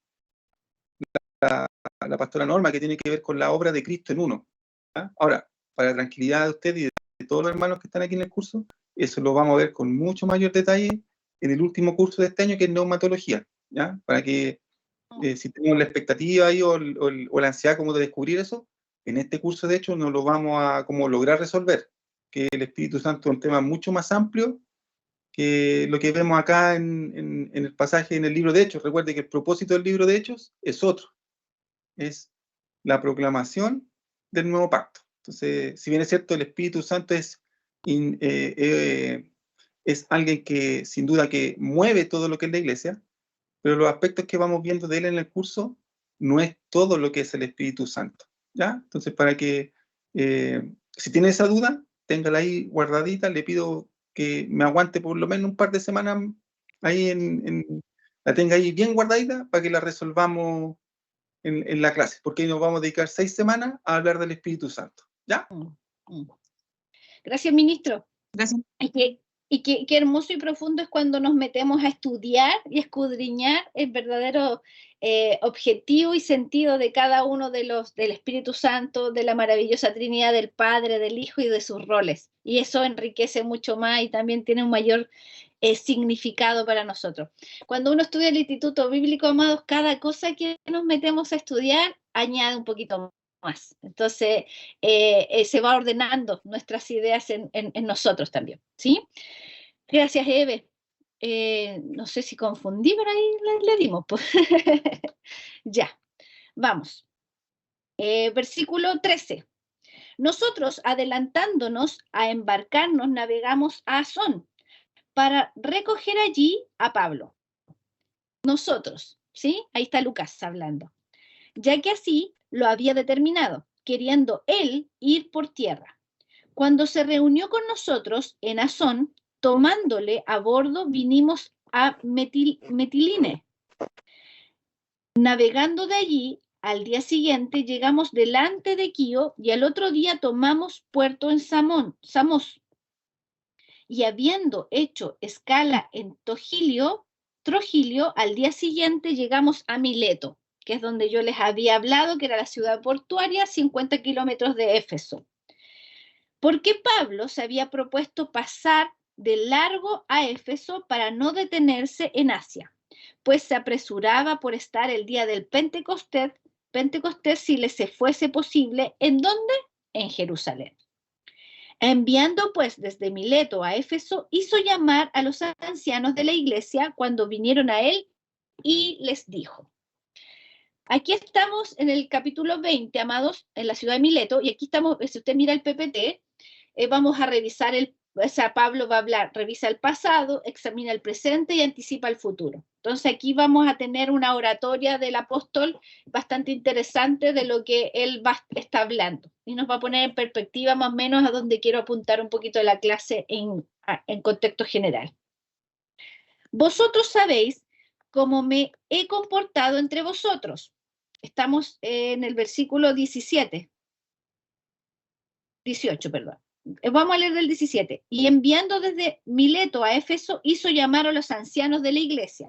pastora Norma, que tiene que ver con la obra de Cristo en uno. ¿Ya? Ahora, para la tranquilidad de usted y de todos los hermanos que están aquí en el curso, eso lo vamos a ver con mucho mayor detalle en el último curso de este año, que es neumatología, ¿ya? Para que si tenemos la expectativa ahí o la ansiedad como de descubrir eso, en este curso de hecho no lo vamos a como lograr resolver, que el Espíritu Santo es un tema mucho más amplio que lo que vemos acá en el pasaje en el libro de Hechos. Recuerde que el propósito del libro de Hechos es otro, es la proclamación del nuevo pacto. Entonces, si bien es cierto, el Espíritu Santo es alguien que sin duda que mueve todo lo que es la iglesia, pero los aspectos que vamos viendo de él en el curso no es todo lo que es el Espíritu Santo, ¿ya? Entonces, para que, si tiene esa duda, téngala ahí guardadita, le pido que me aguante por lo menos un par de semanas ahí la tenga ahí bien guardadita para que la resolvamos en la clase, porque nos vamos a dedicar 6 semanas a hablar del Espíritu Santo, ¿ya? Gracias, ministro. Gracias. Y qué hermoso y profundo es cuando nos metemos a estudiar y escudriñar el verdadero objetivo y sentido de cada uno del Espíritu Santo, de la maravillosa Trinidad del Padre, del Hijo y de sus roles. Y eso enriquece mucho más y también tiene un mayor significado para nosotros. Cuando uno estudia el Instituto Bíblico, amados, cada cosa que nos metemos a estudiar añade un poquito más. Entonces, se va ordenando nuestras ideas en nosotros también, ¿sí? Gracias, Eve. No sé si confundí, pero ahí le dimos. Pues. Ya, vamos. Versículo 13. Nosotros, adelantándonos a embarcarnos, navegamos a Asón para recoger allí a Pablo. Nosotros, ¿sí? Ahí está Lucas hablando. Ya que así lo había determinado, queriendo él ir por tierra. Cuando se reunió con nosotros en Asón, tomándole a bordo, vinimos a Metiline. Navegando de allí, al día siguiente llegamos delante de Quío y al otro día tomamos puerto en Samos. Y habiendo hecho escala en Trogilio, al día siguiente llegamos a Mileto, que es donde yo les había hablado, que era la ciudad portuaria, 50 kilómetros de Éfeso. Porque Pablo se había propuesto pasar de largo a Éfeso para no detenerse en Asia, pues se apresuraba por estar el día del Pentecostés si le se fuese posible. ¿En dónde? En Jerusalén. Enviando pues desde Mileto a Éfeso, hizo llamar a los ancianos de la iglesia cuando vinieron a él y les dijo. Aquí estamos en el capítulo 20, amados, en la ciudad de Mileto, y aquí estamos, si usted mira el PPT, vamos a revisar Pablo va a hablar, revisa el pasado, examina el presente y anticipa el futuro. Entonces aquí vamos a tener una oratoria del apóstol bastante interesante de lo que él está hablando, y nos va a poner en perspectiva más o menos a donde quiero apuntar un poquito de la clase en contexto general. Vosotros sabéis cómo me he comportado entre vosotros. Estamos en el versículo 18, perdón. Vamos a leer del 17. Y enviando desde Mileto a Éfeso, hizo llamar a los ancianos de la iglesia.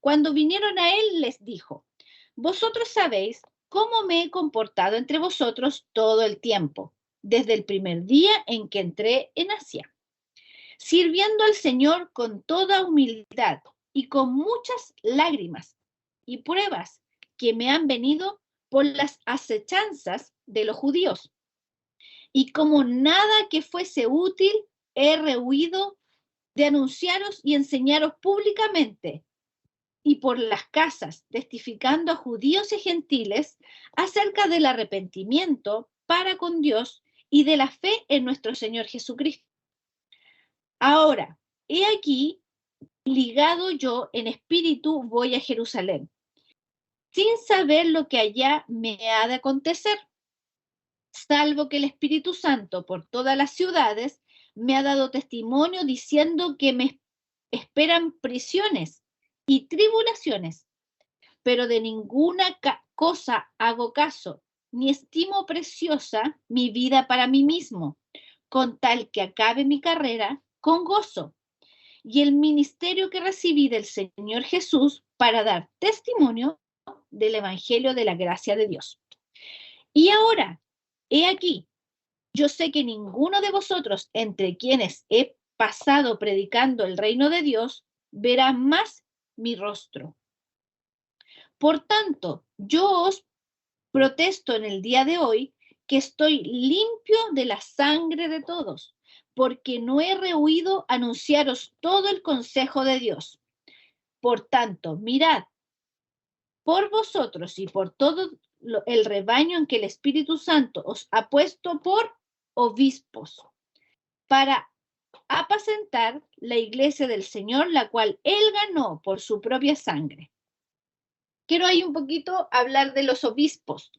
Cuando vinieron a él, les dijo, vosotros sabéis cómo me he comportado entre vosotros todo el tiempo, desde el primer día en que entré en Asia, sirviendo al Señor con toda humildad y con muchas lágrimas y pruebas que me han venido por las acechanzas de los judíos. Y como nada que fuese útil, he rehuido de anunciaros y enseñaros públicamente y por las casas, testificando a judíos y gentiles acerca del arrepentimiento para con Dios y de la fe en nuestro Señor Jesucristo. Ahora, he aquí, ligado yo en espíritu, voy a Jerusalén, sin saber lo que allá me ha de acontecer, salvo que el Espíritu Santo por todas las ciudades me ha dado testimonio diciendo que me esperan prisiones y tribulaciones, pero de ninguna cosa hago caso, ni estimo preciosa mi vida para mí mismo, con tal que acabe mi carrera con gozo y el ministerio que recibí del Señor Jesús para dar testimonio del Evangelio de la gracia de Dios. Y ahora, he aquí, yo sé que ninguno de vosotros, entre quienes he pasado predicando el reino de Dios, verá más mi rostro. Por tanto, yo os protesto en el día de hoy que estoy limpio de la sangre de todos, porque no he rehuido anunciaros todo el consejo de Dios. Por tanto, mirad, por vosotros y por todo el rebaño en que el Espíritu Santo os ha puesto por obispos, para apacentar la iglesia del Señor, la cual él ganó por su propia sangre. Quiero ahí un poquito hablar de los obispos.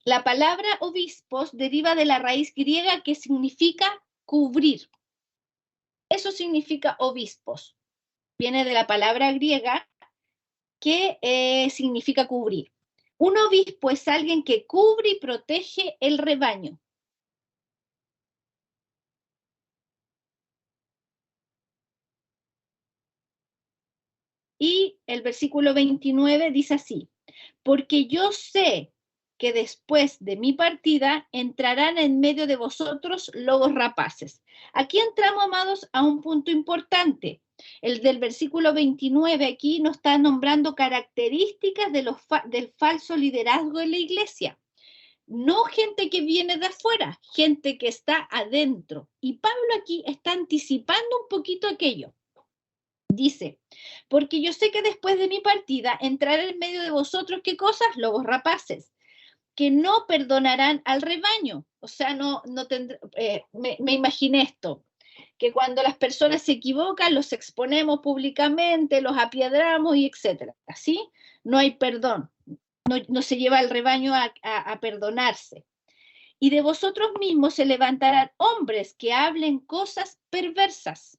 La palabra obispos deriva de la raíz griega que significa cubrir. Eso significa obispos. Viene de la palabra griega que significa cubrir. Un obispo es alguien que cubre y protege el rebaño. Y el versículo 29 dice así, porque yo sé que después de mi partida entrarán en medio de vosotros lobos rapaces. Aquí entramos, amados, a un punto importante. El del versículo 29 aquí nos está nombrando características del falso liderazgo en la iglesia. No gente que viene de afuera, gente que está adentro. Y Pablo aquí está anticipando un poquito aquello. Dice, porque yo sé que después de mi partida entrarán en medio de vosotros, ¿qué cosas? Lobos rapaces, que no perdonarán al rebaño. O sea, me imaginé esto, que cuando las personas se equivocan, los exponemos públicamente, los apiedramos y etcétera. ¿Sí? No hay perdón, no se lleva al rebaño a perdonarse. Y de vosotros mismos se levantarán hombres que hablen cosas perversas.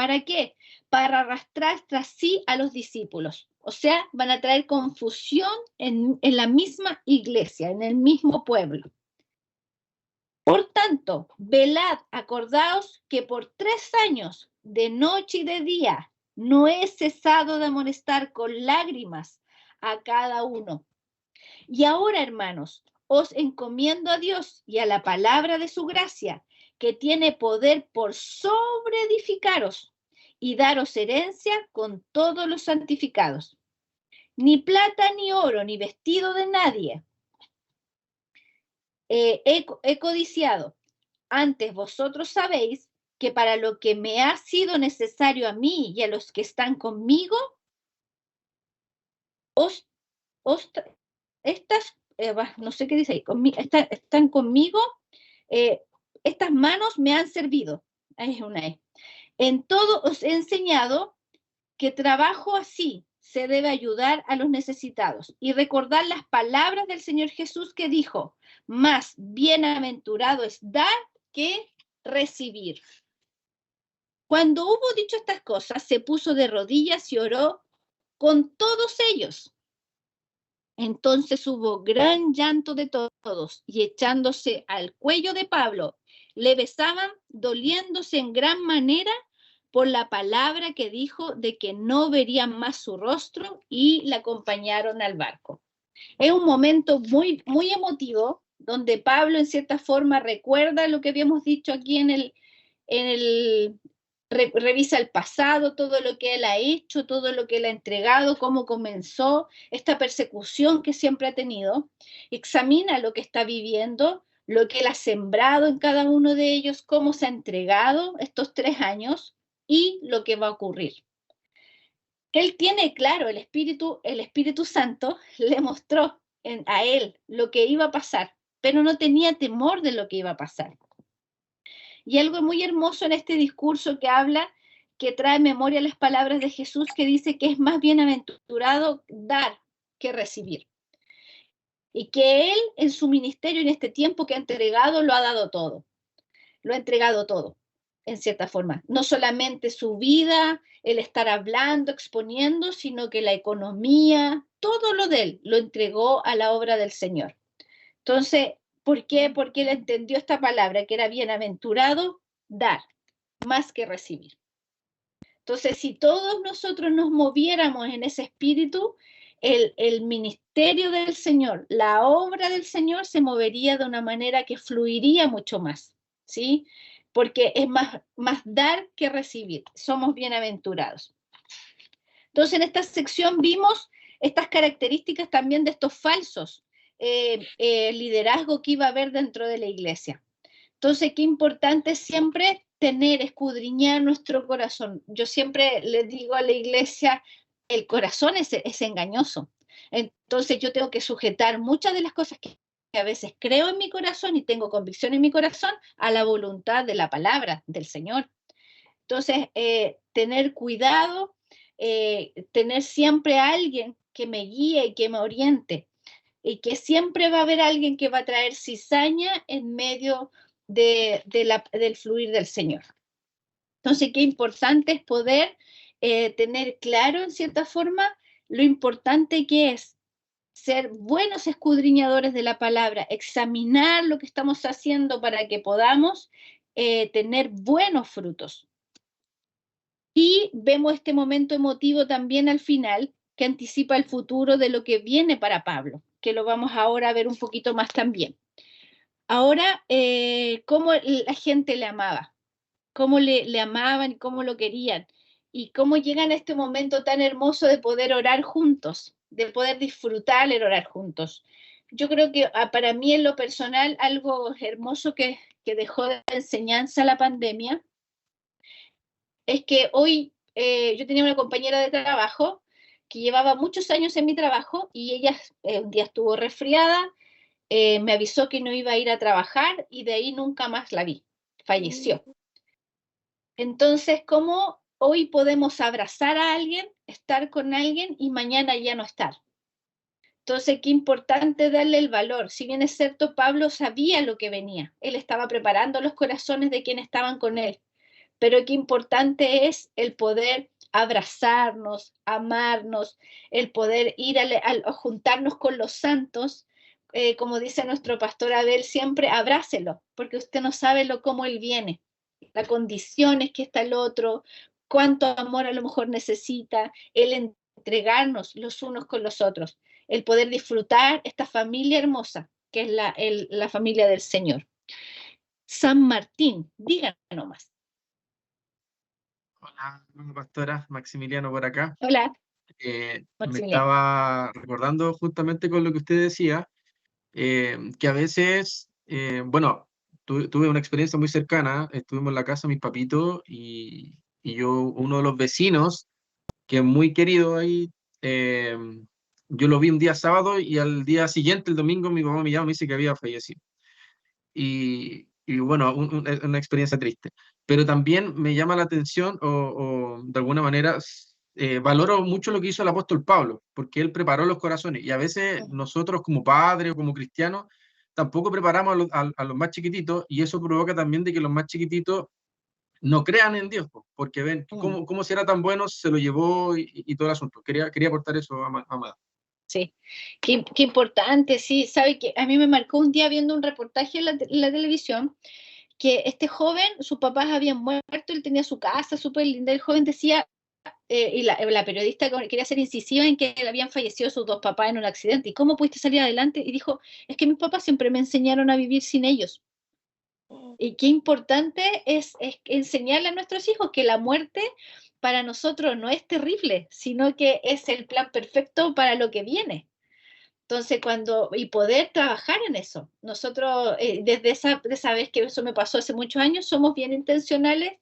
¿Para qué? Para arrastrar tras sí a los discípulos. O sea, van a traer confusión en la misma iglesia, en el mismo pueblo. Por tanto, velad, acordaos que por 3 años, de noche y de día, no he cesado de amonestar con lágrimas a cada uno. Y ahora, hermanos, os encomiendo a Dios y a la palabra de su gracia, que tiene poder por sobreedificaros y daros herencia con todos los santificados. Ni plata, ni oro, ni vestido de nadie he codiciado. Antes vosotros sabéis que para lo que me ha sido necesario a mí y a los que están conmigo, no sé qué dice ahí, están conmigo, estas manos me han servido. Ahí es una E. En todo os he enseñado que trabajo así se debe ayudar a los necesitados y recordar las palabras del Señor Jesús que dijo: más bienaventurado es dar que recibir. Cuando hubo dicho estas cosas, se puso de rodillas y oró con todos ellos. Entonces hubo gran llanto de todos, y echándose al cuello de Pablo, le besaban, doliéndose en gran manera por la palabra que dijo de que no verían más su rostro, y la acompañaron al barco. Es un momento muy, muy emotivo, donde Pablo en cierta forma recuerda lo que habíamos dicho aquí revisa el pasado, todo lo que él ha hecho, todo lo que él ha entregado, cómo comenzó esta persecución que siempre ha tenido, examina lo que está viviendo, lo que él ha sembrado en cada uno de ellos, cómo se ha entregado estos 3 años y lo que va a ocurrir. Él tiene claro, el Espíritu Santo le mostró a él lo que iba a pasar, pero no tenía temor de lo que iba a pasar. Y algo muy hermoso en este discurso que habla, que trae memoria las palabras de Jesús, que dice que es más bienaventurado dar que recibir. Y que él en su ministerio, en este tiempo que ha entregado, lo ha dado todo. Lo ha entregado todo, en cierta forma. No solamente su vida, el estar hablando, exponiendo, sino que la economía, todo lo de él, lo entregó a la obra del Señor. Entonces, ¿por qué? Porque él entendió esta palabra, que era bienaventurado dar, más que recibir. Entonces, si todos nosotros nos moviéramos en ese espíritu, el ministerio del Señor, la obra del Señor se movería de una manera que fluiría mucho más, ¿sí? Porque es más dar que recibir. Somos bienaventurados. Entonces, en esta sección vimos estas características también de estos falsos liderazgo que iba a haber dentro de la iglesia. Entonces, qué importante es siempre escudriñar nuestro corazón. Yo siempre le digo a la iglesia, el corazón es engañoso. Entonces, yo tengo que sujetar muchas de las cosas que a veces creo en mi corazón y tengo convicción en mi corazón a la voluntad de la palabra del Señor. Entonces, tener cuidado, tener siempre a alguien que me guíe y que me oriente. Y que siempre va a haber alguien que va a traer cizaña en medio del fluir del Señor. Entonces, qué importante es poder tener claro, en cierta forma, lo importante que es ser buenos escudriñadores de la palabra, examinar lo que estamos haciendo para que podamos tener buenos frutos. Y vemos este momento emotivo también al final, que anticipa el futuro de lo que viene para Pablo, que lo vamos ahora a ver un poquito más también. Ahora, cómo la gente le amaba, cómo le amaban y cómo lo querían, y cómo llegan a este momento tan hermoso de poder orar juntos, de poder disfrutar el orar juntos. Yo creo que para mí en lo personal, algo hermoso que dejó de enseñanza la pandemia, es que hoy yo tenía una compañera de trabajo que llevaba muchos años en mi trabajo, y ella un día estuvo resfriada, me avisó que no iba a ir a trabajar, y de ahí nunca más la vi, falleció. Entonces, ¿cómo hoy podemos abrazar a alguien, estar con alguien y mañana ya no estar? Entonces, qué importante darle el valor. Si bien es cierto, Pablo sabía lo que venía, él estaba preparando los corazones de quienes estaban con él, pero qué importante es el poder abrazarnos, amarnos, el poder ir a juntarnos con los santos. Como dice nuestro pastor Abel siempre, abrácelo, porque usted no sabe cómo él viene, la condición es que está el otro, cuánto amor a lo mejor necesita, el entregarnos los unos con los otros, el poder disfrutar esta familia hermosa, que es la familia del Señor. San Martín, díganos nomás. Hola, pastora, Maximiliano por acá. Hola, Me Maximiliano. estaba recordando justamente con lo que usted decía, que a veces, bueno, tuve una experiencia muy cercana, estuvimos en la casa de mis papitos y yo, uno de los vecinos, que es muy querido ahí, eh, yo lo vi un día sábado y al día siguiente, el domingo, mi mamá me llama y me dice que había fallecido. Y bueno, una experiencia triste. Pero también me llama la atención o de alguna manera valoro mucho lo que hizo el apóstol Pablo, porque él preparó los corazones y a veces nosotros como padres o como cristianos tampoco preparamos a los más chiquititos y eso provoca también de que los más chiquititos no crean en Dios, porque ven cómo si era tan bueno se lo llevó y todo el asunto. Quería aportar eso, Amada. Sí, qué importante, sí, sabe que a mí me marcó un día viendo un reportaje en la televisión, que este joven, sus papás habían muerto, él tenía su casa súper linda, el joven decía, y la periodista quería ser incisiva en que habían fallecido sus dos papás en un accidente, ¿y cómo pudiste salir adelante? Y dijo, es que mis papás siempre me enseñaron a vivir sin ellos. Y qué importante es enseñarle a nuestros hijos que la muerte para nosotros no es terrible, sino que es el plan perfecto para lo que viene. Entonces, y poder trabajar en eso. Nosotros, desde esa vez que eso me pasó hace muchos años, somos bien intencionales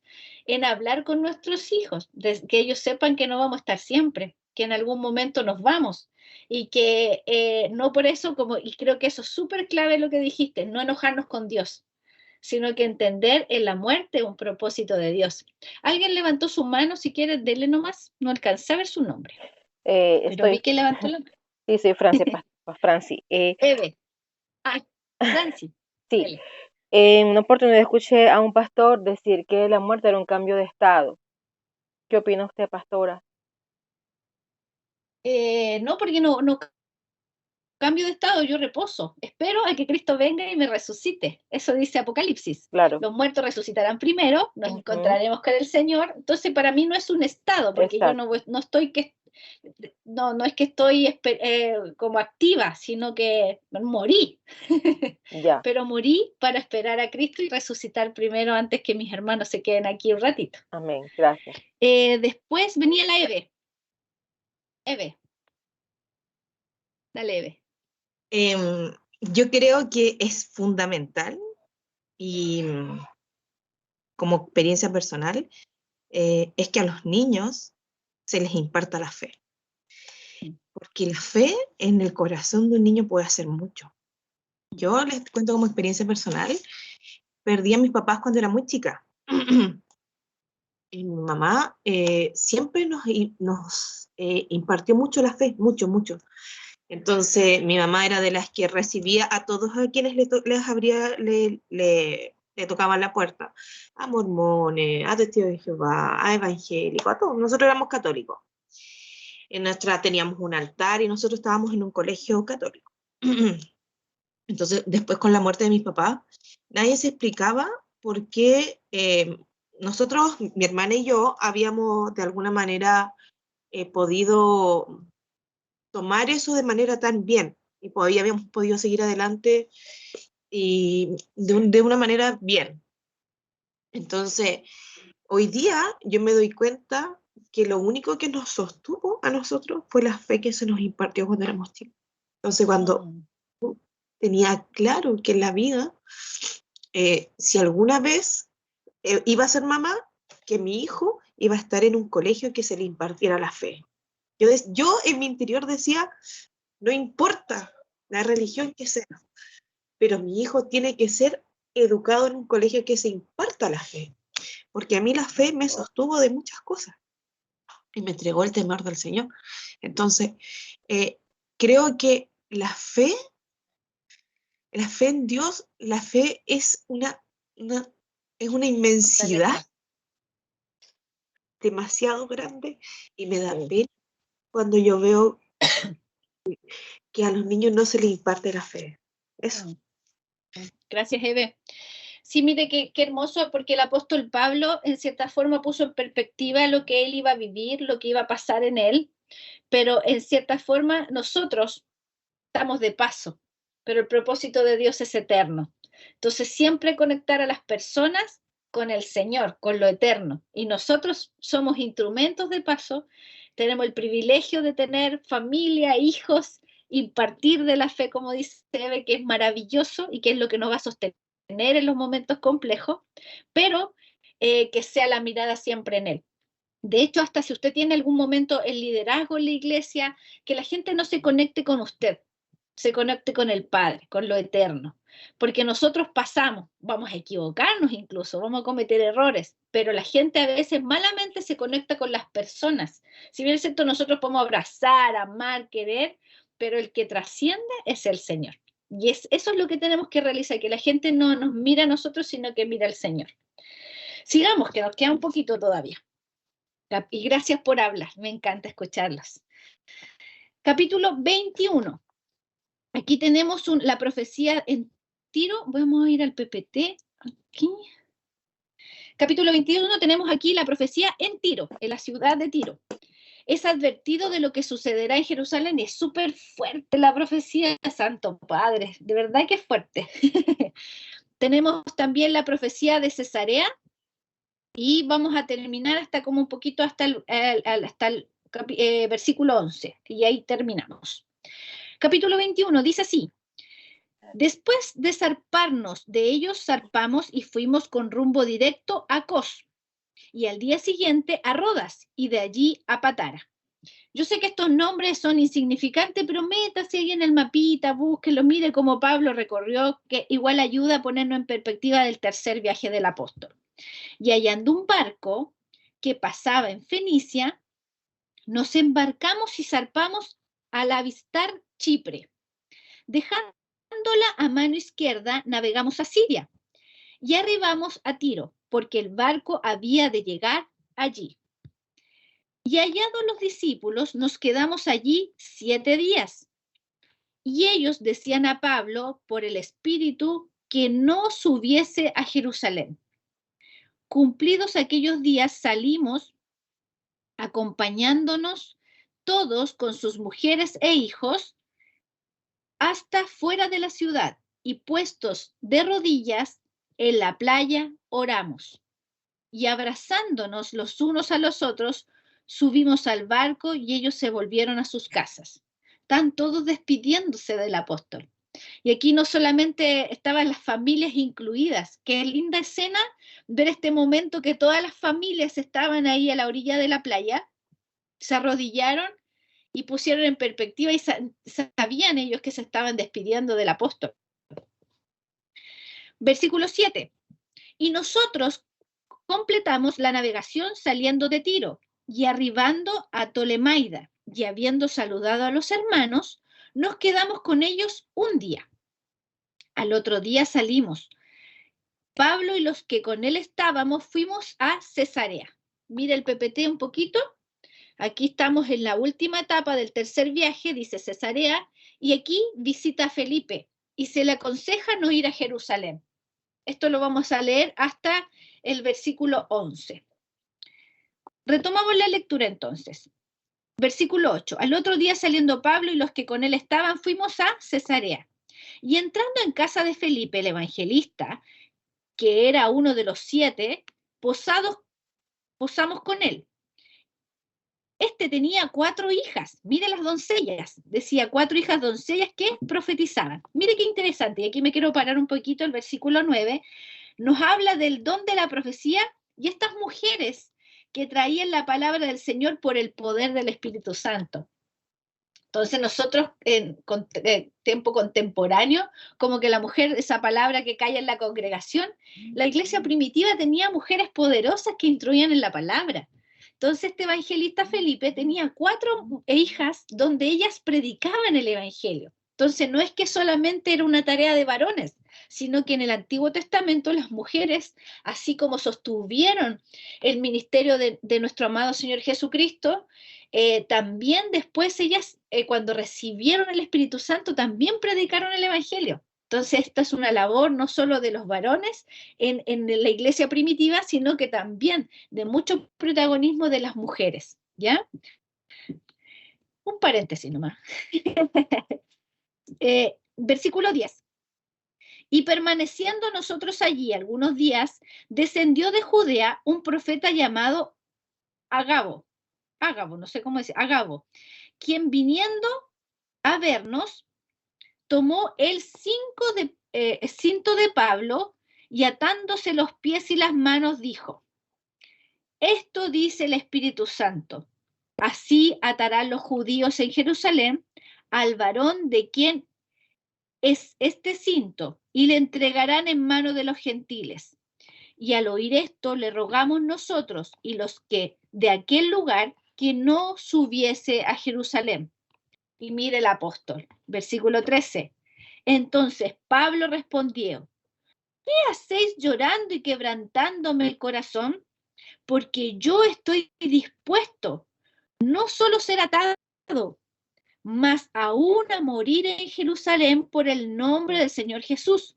en hablar con nuestros hijos, que ellos sepan que no vamos a estar siempre, que en algún momento nos vamos. Y que no por eso, y creo que eso es súper clave lo que dijiste, no enojarnos con Dios, sino que entender en la muerte un propósito de Dios. Alguien levantó su mano, si quiere, dele nomás, no alcancé a ver su nombre, pero vi que levantó la mano. Sí, soy Franci. Eve. Franci. Sí, Dele. en una oportunidad escuché a un pastor decir que la muerte era un cambio de estado. ¿Qué opina usted, pastora? No, porque no cambio de estado, yo reposo. Espero a que Cristo venga y me resucite. Eso dice Apocalipsis. Claro. Los muertos resucitarán primero, nos encontraremos con el Señor. Entonces, para mí no es un estado, porque Exacto. yo no estoy no es que estoy como activa, sino que morí. Ya. Pero morí para esperar a Cristo y resucitar primero antes que mis hermanos se queden aquí un ratito. Amén. Gracias. Después venía la Eve. Eve. Dale, Eve. Yo creo que es fundamental y como experiencia personal, es que a los niños se les imparta la fe. Porque la fe en el corazón de un niño puede hacer mucho. Yo les cuento como experiencia personal, perdí a mis papás cuando era muy chica. Y mi mamá siempre nos impartió mucho la fe, mucho, mucho. Entonces mi mamá era de las que recibía a todos a quienes le tocaban la puerta, a mormones, a testigos de Jehová, a evangélicos, a todos. Nosotros éramos católicos. Teníamos un altar y nosotros estábamos en un colegio católico. Entonces, después con la muerte de mis papás, nadie se explicaba por qué nosotros, mi hermana y yo, habíamos de alguna manera podido tomar eso de manera tan bien y habíamos podido seguir adelante y de una manera bien. Entonces, hoy día yo me doy cuenta que lo único que nos sostuvo a nosotros fue la fe que se nos impartió cuando éramos chicos. Entonces, cuando tenía claro que en la vida, si alguna vez iba a ser mamá, que mi hijo iba a estar en un colegio que se le impartiera la fe. Yo en mi interior decía, no importa la religión que sea, pero mi hijo tiene que ser educado en un colegio que se imparta la fe, porque a mí la fe me sostuvo de muchas cosas y me entregó el temor del Señor. Entonces, creo que la fe en Dios, la fe es una inmensidad demasiado grande y me da pena cuando yo veo que a los niños no se les imparte la fe. Eso. Gracias, Eve. Sí, mire qué hermoso, porque el apóstol Pablo en cierta forma puso en perspectiva lo que él iba a vivir, lo que iba a pasar en él, pero en cierta forma nosotros estamos de paso, pero el propósito de Dios es eterno. Entonces siempre conectar a las personas con el Señor, con lo eterno, y nosotros somos instrumentos de paso, tenemos el privilegio de tener familia, hijos, impartir de la fe, como dice Eve, que es maravilloso y que es lo que nos va a sostener en los momentos complejos, pero que sea la mirada siempre en Él. De hecho, hasta si usted tiene algún momento el liderazgo en la iglesia, que la gente no se conecte con usted, se conecte con el Padre, con lo eterno. Porque nosotros pasamos, vamos a equivocarnos incluso, vamos a cometer errores, pero la gente a veces malamente se conecta con las personas. Si bien es cierto, nosotros podemos abrazar, amar, querer, pero el que trasciende es el Señor. Y eso es lo que tenemos que realizar, que la gente no nos mira a nosotros, sino que mira al Señor. Sigamos, que nos queda un poquito todavía. Y gracias por hablar, me encanta escucharlos. Capítulo 21. Aquí tenemos la profecía en Tiro. Vamos a ir al PPT. Aquí. Capítulo 21 tenemos aquí la profecía en Tiro, en la ciudad de Tiro. Es advertido de lo que sucederá en Jerusalén y es súper fuerte la profecía, Santo Padre, de verdad que es fuerte. Tenemos también la profecía de Cesarea y vamos a terminar hasta como un poquito hasta el versículo 11 y ahí terminamos. Capítulo 21 dice así: después de zarparnos de ellos, zarpamos y fuimos con rumbo directo a Cos, y al día siguiente a Rodas, y de allí a Patara. Yo sé que estos nombres son insignificantes, pero métase ahí en el mapita, búsquelo, mire cómo Pablo recorrió, que igual ayuda a ponernos en perspectiva del tercer viaje del apóstol. Y hallando un barco que pasaba en Fenicia, nos embarcamos y zarpamos al avistar Chipre. Dejándola a mano izquierda, navegamos a Siria y arribamos a Tiro, porque el barco había de llegar allí. Y hallados los discípulos, nos quedamos allí 7 días. Y ellos decían a Pablo, por el Espíritu, que no subiese a Jerusalén. Cumplidos aquellos días, salimos acompañándonos todos con sus mujeres e hijos hasta fuera de la ciudad, y puestos de rodillas en la playa oramos. Y abrazándonos los unos a los otros, subimos al barco y ellos se volvieron a sus casas. Están todos despidiéndose del apóstol. Y aquí no solamente estaban las familias incluidas, qué linda escena ver este momento que todas las familias estaban ahí a la orilla de la playa, se arrodillaron y pusieron en perspectiva y sabían ellos que se estaban despidiendo del apóstol. Versículo 7. Y nosotros completamos la navegación saliendo de Tiro y arribando a Tolemaida, y habiendo saludado a los hermanos, nos quedamos con ellos un día. Al otro día salimos. Pablo y los que con él estábamos fuimos a Cesarea. Mira el PPT un poquito. Aquí estamos en la última etapa del tercer viaje, dice Cesarea, y aquí visita a Felipe y se le aconseja no ir a Jerusalén. Esto lo vamos a leer hasta el versículo 11. Retomamos la lectura entonces. Versículo 8. Al otro día saliendo Pablo y los que con él estaban, fuimos a Cesarea. Y entrando en casa de Felipe, el evangelista, que era uno de los 7, posamos con él. Este tenía 4 hijas, mire las doncellas, decía 4 hijas doncellas que profetizaban. Mire qué interesante, y aquí me quiero parar un poquito, el versículo 9, nos habla del don de la profecía y estas mujeres que traían la palabra del Señor por el poder del Espíritu Santo. Entonces nosotros en tiempo contemporáneo, como que la mujer, esa palabra que cae en la congregación, la iglesia primitiva tenía mujeres poderosas que instruían en la palabra. Entonces este evangelista Felipe tenía 4 hijas donde ellas predicaban el evangelio. Entonces no es que solamente era una tarea de varones, sino que en el Antiguo Testamento las mujeres, así como sostuvieron el ministerio de nuestro amado Señor Jesucristo, también después ellas, cuando recibieron el Espíritu Santo, también predicaron el Evangelio. Entonces, esta es una labor no solo de los varones en la iglesia primitiva, sino que también de mucho protagonismo de las mujeres, ¿ya? Un paréntesis nomás. Versículo 10. Y permaneciendo nosotros allí algunos días, descendió de Judea un profeta llamado Agabo, no sé cómo decir, Agabo, quien viniendo a vernos, tomó el cinto de Pablo y atándose los pies y las manos dijo: esto dice el Espíritu Santo, así atarán los judíos en Jerusalén al varón de quien es este cinto y le entregarán en mano de los gentiles. Y al oír esto le rogamos nosotros y los que de aquel lugar que no subiese a Jerusalén. Y mire el apóstol, versículo 13. Entonces Pablo respondió: ¿qué hacéis llorando y quebrantándome el corazón? Porque yo estoy dispuesto no solo ser atado, mas aún a morir en Jerusalén por el nombre del Señor Jesús.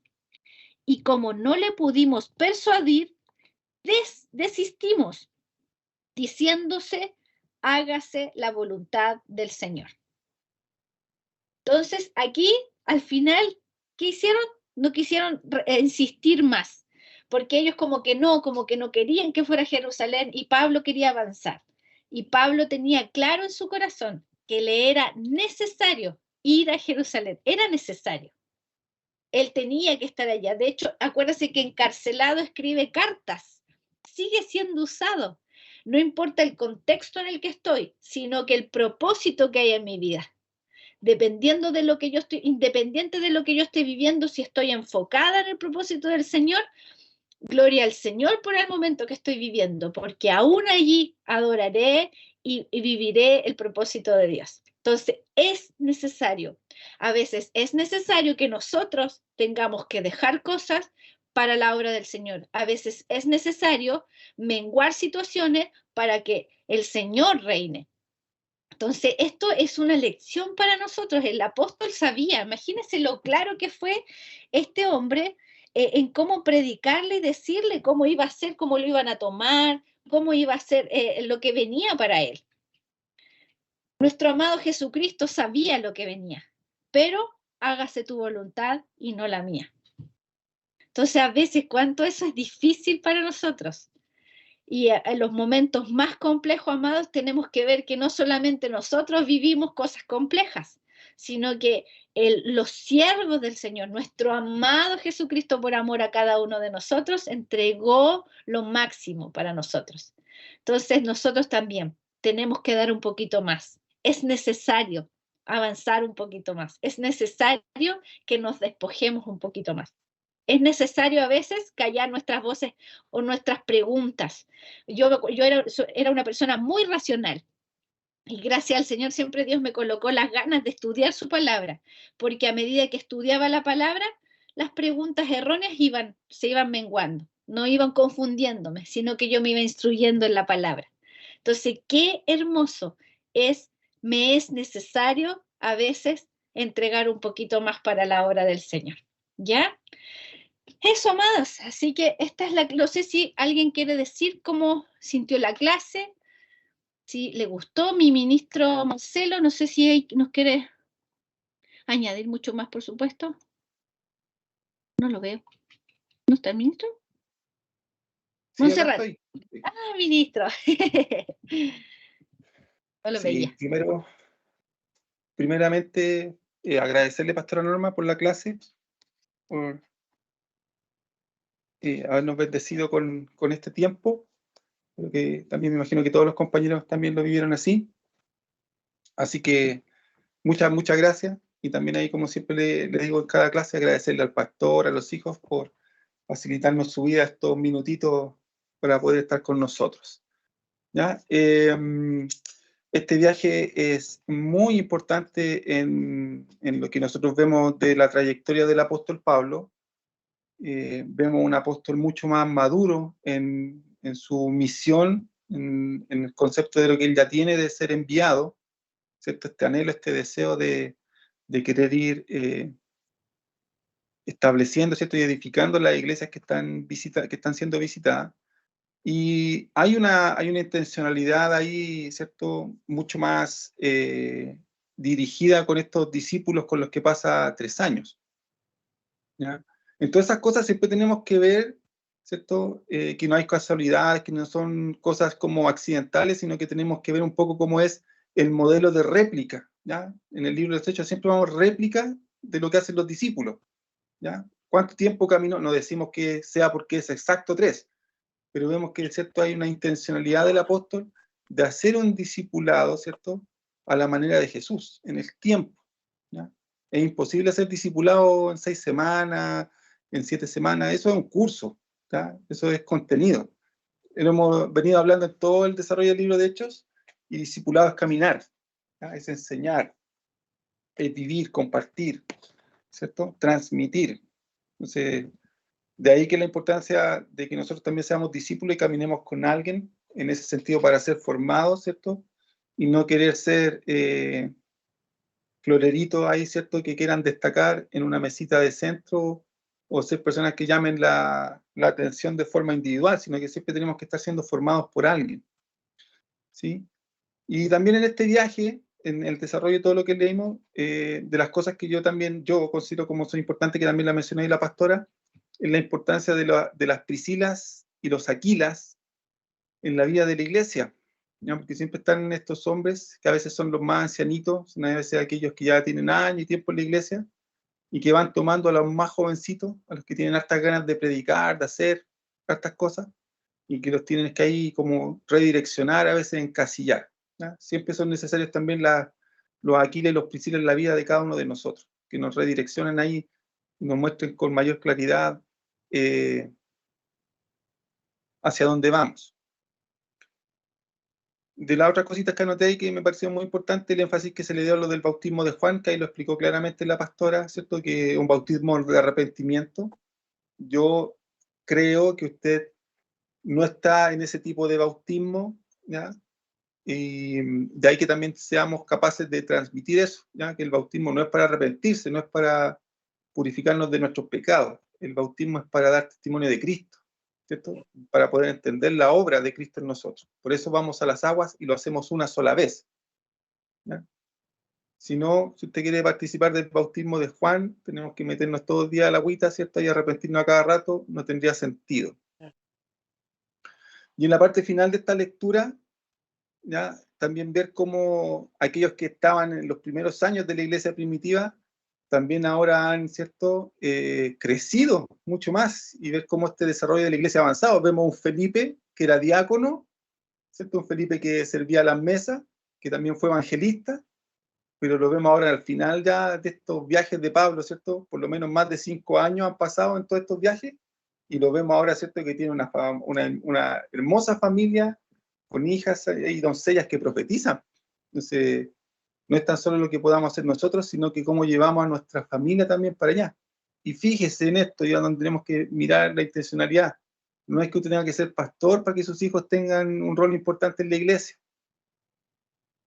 Y como no le pudimos persuadir, desistimos, diciéndose: hágase la voluntad del Señor. Entonces, aquí, al final, ¿qué hicieron? No quisieron insistir más, porque ellos como que no querían que fuera a Jerusalén, y Pablo quería avanzar. Y Pablo tenía claro en su corazón que le era necesario ir a Jerusalén, era necesario. Él tenía que estar allá. De hecho, acuérdese que encarcelado escribe cartas, sigue siendo usado. No importa el contexto en el que estoy, sino que el propósito que hay en mi vida. Dependiendo de lo que yo estoy, independiente de lo que yo esté viviendo, si estoy enfocada en el propósito del Señor, gloria al Señor por el momento que estoy viviendo, porque aún allí adoraré y viviré el propósito de Dios. Entonces, es necesario, a veces es necesario que nosotros tengamos que dejar cosas para la obra del Señor. A veces es necesario menguar situaciones para que el Señor reine. Entonces, esto es una lección para nosotros. El apóstol sabía, imagínense lo claro que fue este hombre en cómo predicarle y decirle cómo iba a ser, cómo lo iban a tomar, cómo iba a ser lo que venía para él. Nuestro amado Jesucristo sabía lo que venía, pero hágase tu voluntad y no la mía. Entonces, a veces, cuánto eso es difícil para nosotros. Y en los momentos más complejos, amados, tenemos que ver que no solamente nosotros vivimos cosas complejas, sino que los siervos del Señor, nuestro amado Jesucristo, por amor a cada uno de nosotros, entregó lo máximo para nosotros. Entonces, nosotros también tenemos que dar un poquito más. Es necesario avanzar un poquito más. Es necesario que nos despojemos un poquito más. Es necesario a veces callar nuestras voces o nuestras preguntas. Yo era una persona muy racional y gracias al Señor siempre Dios me colocó las ganas de estudiar su palabra, porque a medida que estudiaba la palabra, las preguntas erróneas se iban menguando, no iban confundiéndome, sino que yo me iba instruyendo en la palabra. Entonces, qué hermoso me es necesario a veces entregar un poquito más para la obra del Señor. ¿Ya? Eso, amados. Así que esta es no sé si alguien quiere decir cómo sintió la clase, si le gustó mi ministro Marcelo, no sé si nos quiere añadir mucho más, por supuesto. No lo veo. ¿No está el ministro? Sí, Montserrat. acá estoy. Ah, ministro. No lo veía. Sí, primeramente, agradecerle, pastora Norma, por la clase, por habernos bendecido con este tiempo. Creo que también me imagino que todos los compañeros también lo vivieron así. Así que muchas gracias. Y también ahí, como siempre le digo en cada clase, agradecerle al pastor, a los hijos, por facilitarnos su vida estos minutitos para poder estar con nosotros. ¿Ya? Este viaje es muy importante en lo que nosotros vemos de la trayectoria del apóstol Pablo, vemos un apóstol mucho más maduro en su misión, en el concepto de lo que él ya tiene de ser enviado, ¿cierto? Este anhelo, este deseo de querer ir estableciendo, ¿cierto? Y edificando las iglesias que están siendo visitadas. Y hay una intencionalidad ahí, ¿cierto? Mucho más dirigida con estos discípulos con los que pasa 3 años, ¿ya? En todas esas cosas siempre tenemos que ver, ¿cierto? Que no hay casualidades, que no son cosas como accidentales, sino que tenemos que ver un poco cómo es el modelo de réplica, ¿ya? En el libro de los Hechos siempre vamos réplica de lo que hacen los discípulos, ¿ya? ¿Cuánto tiempo caminó? No decimos que sea porque es exacto 3, pero vemos que, ¿cierto? Hay una intencionalidad del apóstol de hacer un discipulado, ¿cierto? A la manera de Jesús, en el tiempo, ¿ya? Es imposible hacer discipulado en 6 semanas, en 7 semanas, eso es un curso, ¿ya? Eso es contenido. Lo hemos venido hablando en todo el desarrollo del libro de Hechos, y discipulado es caminar, ¿ya? Es enseñar, es vivir, compartir, ¿cierto? Transmitir. Entonces, de ahí que la importancia de que nosotros también seamos discípulos y caminemos con alguien en ese sentido para ser formados, ¿cierto? Y no querer ser floreritos ahí, ¿cierto? Que quieran destacar en una mesita de centro o ser personas que llamen la atención de forma individual, sino que siempre tenemos que estar siendo formados por alguien, ¿sí? Y también en este viaje, en el desarrollo de todo lo que leímos, de las cosas que yo considero como son importantes, que también la mencionó ahí la pastora, es la importancia de las Priscilas y los Aquilas en la vida de la iglesia, ¿ya? Porque siempre están estos hombres, que a veces son los más ancianitos, son a veces aquellos que ya tienen años y tiempo en la iglesia, y que van tomando a los más jovencitos, a los que tienen hartas ganas de predicar, de hacer hartas cosas, y que los tienen que ahí como redireccionar, a veces encasillar, ¿ya? Siempre son necesarios también los Aquiles y los Priscilas en la vida de cada uno de nosotros, que nos redireccionen ahí y nos muestren con mayor claridad hacia dónde vamos. De las otras cositas que anoté ahí que me pareció muy importante, el énfasis que se le dio a lo del bautismo de Juan, que ahí lo explicó claramente la pastora, ¿cierto? Que un bautismo de arrepentimiento. Yo creo que usted no está en ese tipo de bautismo, ¿ya? Y de ahí que también seamos capaces de transmitir eso, ¿ya? Que el bautismo no es para arrepentirse, no es para purificarnos de nuestros pecados. El bautismo es para dar testimonio de Cristo, ¿cierto? Para poder entender la obra de Cristo en nosotros. Por eso vamos a las aguas y lo hacemos una sola vez, ¿ya? Si no, si usted quiere participar del bautismo de Juan, tenemos que meternos todos los días a la agüita, ¿cierto? Y arrepentirnos a cada rato, no tendría sentido. Y en la parte final de esta lectura, ¿ya? También ver cómo aquellos que estaban en los primeros años de la iglesia primitiva también ahora han, ¿cierto? Crecido mucho más, y ver cómo este desarrollo de la iglesia ha avanzado. Vemos un Felipe que era diácono, ¿cierto? Un Felipe que servía a las mesas, que también fue evangelista, pero lo vemos ahora al final ya de estos viajes de Pablo, ¿cierto? Por lo menos más de 5 años han pasado en todos estos viajes, y lo vemos ahora, ¿cierto? Que tiene una hermosa familia, con hijas y doncellas que profetizan. Entonces, no es tan solo lo que podamos hacer nosotros, sino que cómo llevamos a nuestra familia también para allá. Y fíjese en esto, ya donde tenemos que mirar la intencionalidad. No es que usted tenga que ser pastor para que sus hijos tengan un rol importante en la iglesia.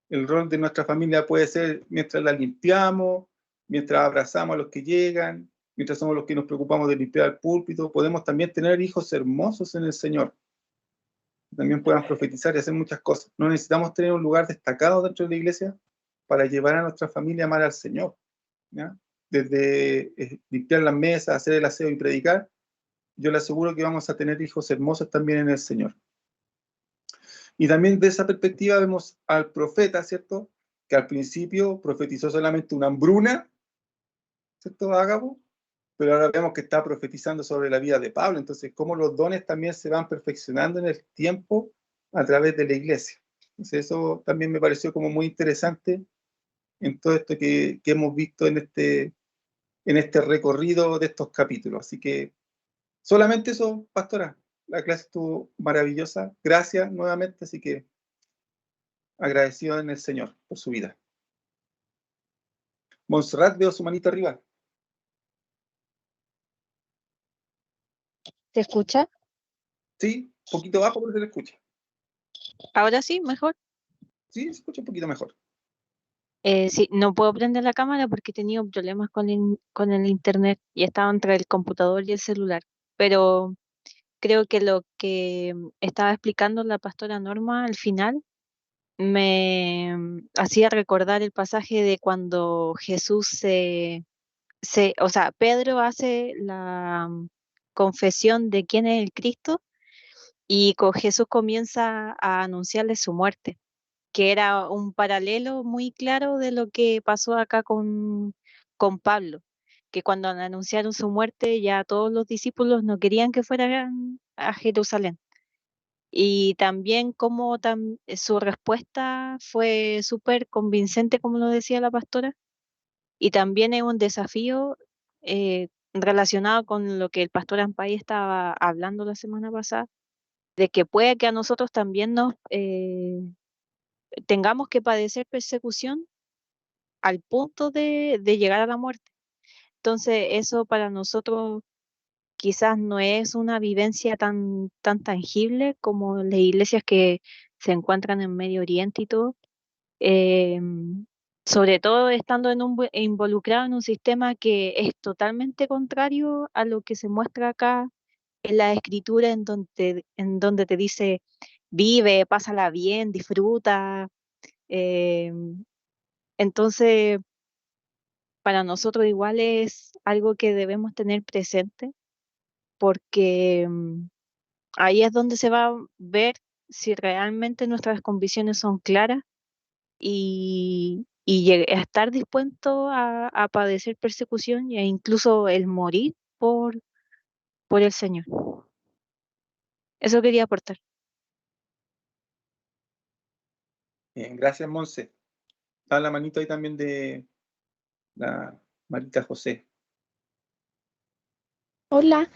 El rol de nuestra familia puede ser mientras la limpiamos, mientras abrazamos a los que llegan, mientras somos los que nos preocupamos de limpiar el púlpito. Podemos también tener hijos hermosos en el Señor, también puedan profetizar y hacer muchas cosas. No necesitamos tener un lugar destacado dentro de la iglesia para llevar a nuestra familia a amar al Señor, ¿ya? Desde limpiar las mesas, hacer el aseo y predicar, yo le aseguro que vamos a tener hijos hermosos también en el Señor. Y también de esa perspectiva vemos al profeta, ¿cierto? Que al principio profetizó solamente una hambruna, ¿cierto? Ágabo, pero ahora vemos que está profetizando sobre la vida de Pablo. Entonces, cómo los dones también se van perfeccionando en el tiempo a través de la iglesia. Entonces, eso también me pareció como muy interesante en todo esto que hemos visto en este recorrido de estos capítulos. Así que, solamente eso, pastora. La clase estuvo maravillosa. Gracias nuevamente, así que agradecido en el Señor por su vida. Montserrat, veo su manito arriba. ¿Se escucha? Sí, un poquito bajo, pero se le escucha. Ahora sí, mejor. Sí, se escucha un poquito mejor. Sí, no puedo prender la cámara porque he tenido problemas con el internet y estaba entre el computador y el celular. Pero creo que lo que estaba explicando la pastora Norma al final me hacía recordar el pasaje de cuando Jesús o sea, Pedro hace la confesión de quién es el Cristo y con Jesús comienza a anunciarle su muerte, que era un paralelo muy claro de lo que pasó acá con Pablo, que cuando anunciaron su muerte ya todos los discípulos no querían que fueran a Jerusalén. Y también como su respuesta fue súper convincente, como lo decía la pastora, y también es un desafío relacionado con lo que el pastor Ampay estaba hablando la semana pasada, de que puede que a nosotros también nos tengamos que padecer persecución al punto de llegar a la muerte. Entonces, eso para nosotros quizás no es una vivencia tan tangible como las iglesias que se encuentran en Medio Oriente y todo. eh, Sobre todo estando involucrado en un sistema que es totalmente contrario a lo que se muestra acá en la escritura, en donde te dice, vive, pásala bien, disfruta. eh, entonces, para nosotros igual es algo que debemos tener presente porque ahí es donde se va a ver si realmente nuestras convicciones son claras y a estar dispuesto a padecer persecución e incluso el morir por el Señor. Eso quería aportar. Bien, gracias, Monse. Está la manito ahí también de la Marita José. Hola,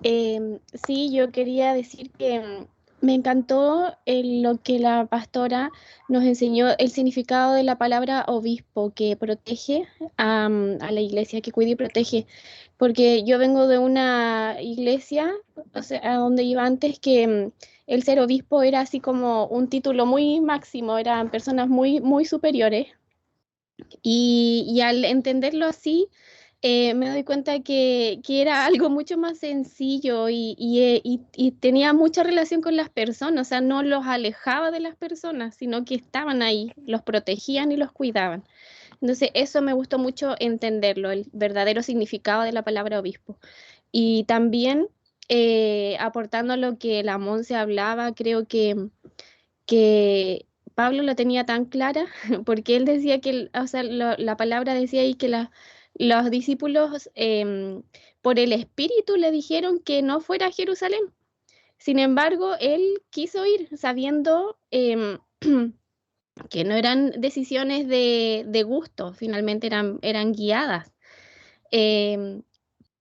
sí, yo quería decir que me encantó lo que la pastora nos enseñó, el significado de la palabra obispo, que protege a la iglesia, que cuida y protege, porque yo vengo de una iglesia, o sea, a donde iba antes, que el ser obispo era así como un título muy máximo, eran personas muy, muy superiores. Y al entenderlo así, me doy cuenta que era algo mucho más sencillo y tenía mucha relación con las personas, o sea, no los alejaba de las personas, sino que estaban ahí, los protegían y los cuidaban. Entonces, eso me gustó mucho entenderlo, el verdadero significado de la palabra obispo. Y también, aportando lo que la Monse hablaba, creo que Pablo la tenía tan clara, porque él decía que, o sea, la palabra decía ahí que los discípulos por el Espíritu le dijeron que no fuera a Jerusalén. Sin embargo, él quiso ir sabiendo que no eran decisiones de gusto, finalmente eran guiadas. Em,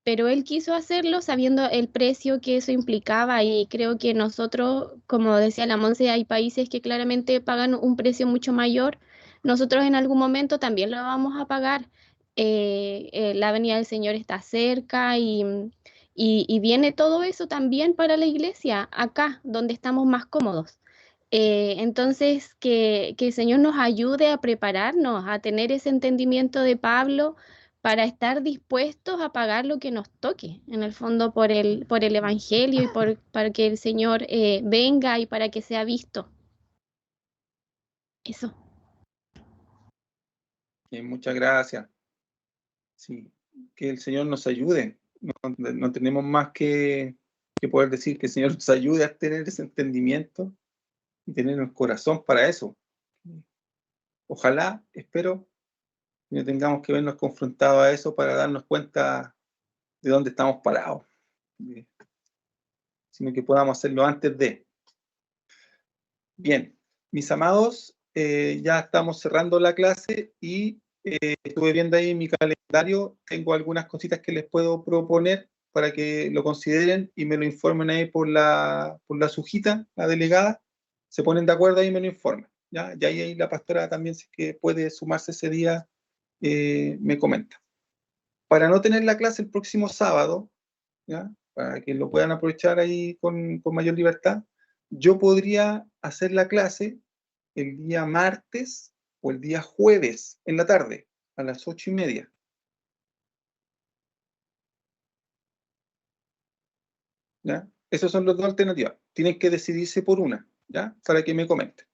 pero él quiso hacerlo sabiendo el precio que eso implicaba y creo que nosotros, como decía la Monse, hay países que claramente pagan un precio mucho mayor. Nosotros en algún momento también lo vamos a pagar. La venida del Señor está cerca y viene todo eso también para la iglesia, acá, donde estamos más cómodos. Entonces, que el Señor nos ayude a prepararnos, a tener ese entendimiento de Pablo para estar dispuestos a pagar lo que nos toque, en el fondo por el Evangelio y para que el Señor venga y para que sea visto. Eso. Bien, muchas gracias. Sí, que el Señor nos ayude. No tenemos más que poder decir que el Señor nos ayude a tener ese entendimiento y tener el corazón para eso. Ojalá, espero, que no tengamos que vernos confrontados a eso para darnos cuenta de dónde estamos parados, sino que podamos hacerlo antes de. Bien, mis amados, ya estamos cerrando la clase y estuve viendo ahí en mi calendario, tengo algunas cositas que les puedo proponer para que lo consideren y me lo informen ahí por la Sujita, la delegada. Se ponen de acuerdo ahí y me lo informan. ¿Ya? Y ahí la pastora también, si es que puede sumarse ese día, me comenta. Para no tener la clase el próximo sábado, ¿ya? para que lo puedan aprovechar ahí con mayor libertad. Yo podría hacer la clase el día martes o el día jueves en la tarde, a las 8:30. ¿Ya? Esas son las dos alternativas. Tienen que decidirse por una, ¿ya? Para que me comenten.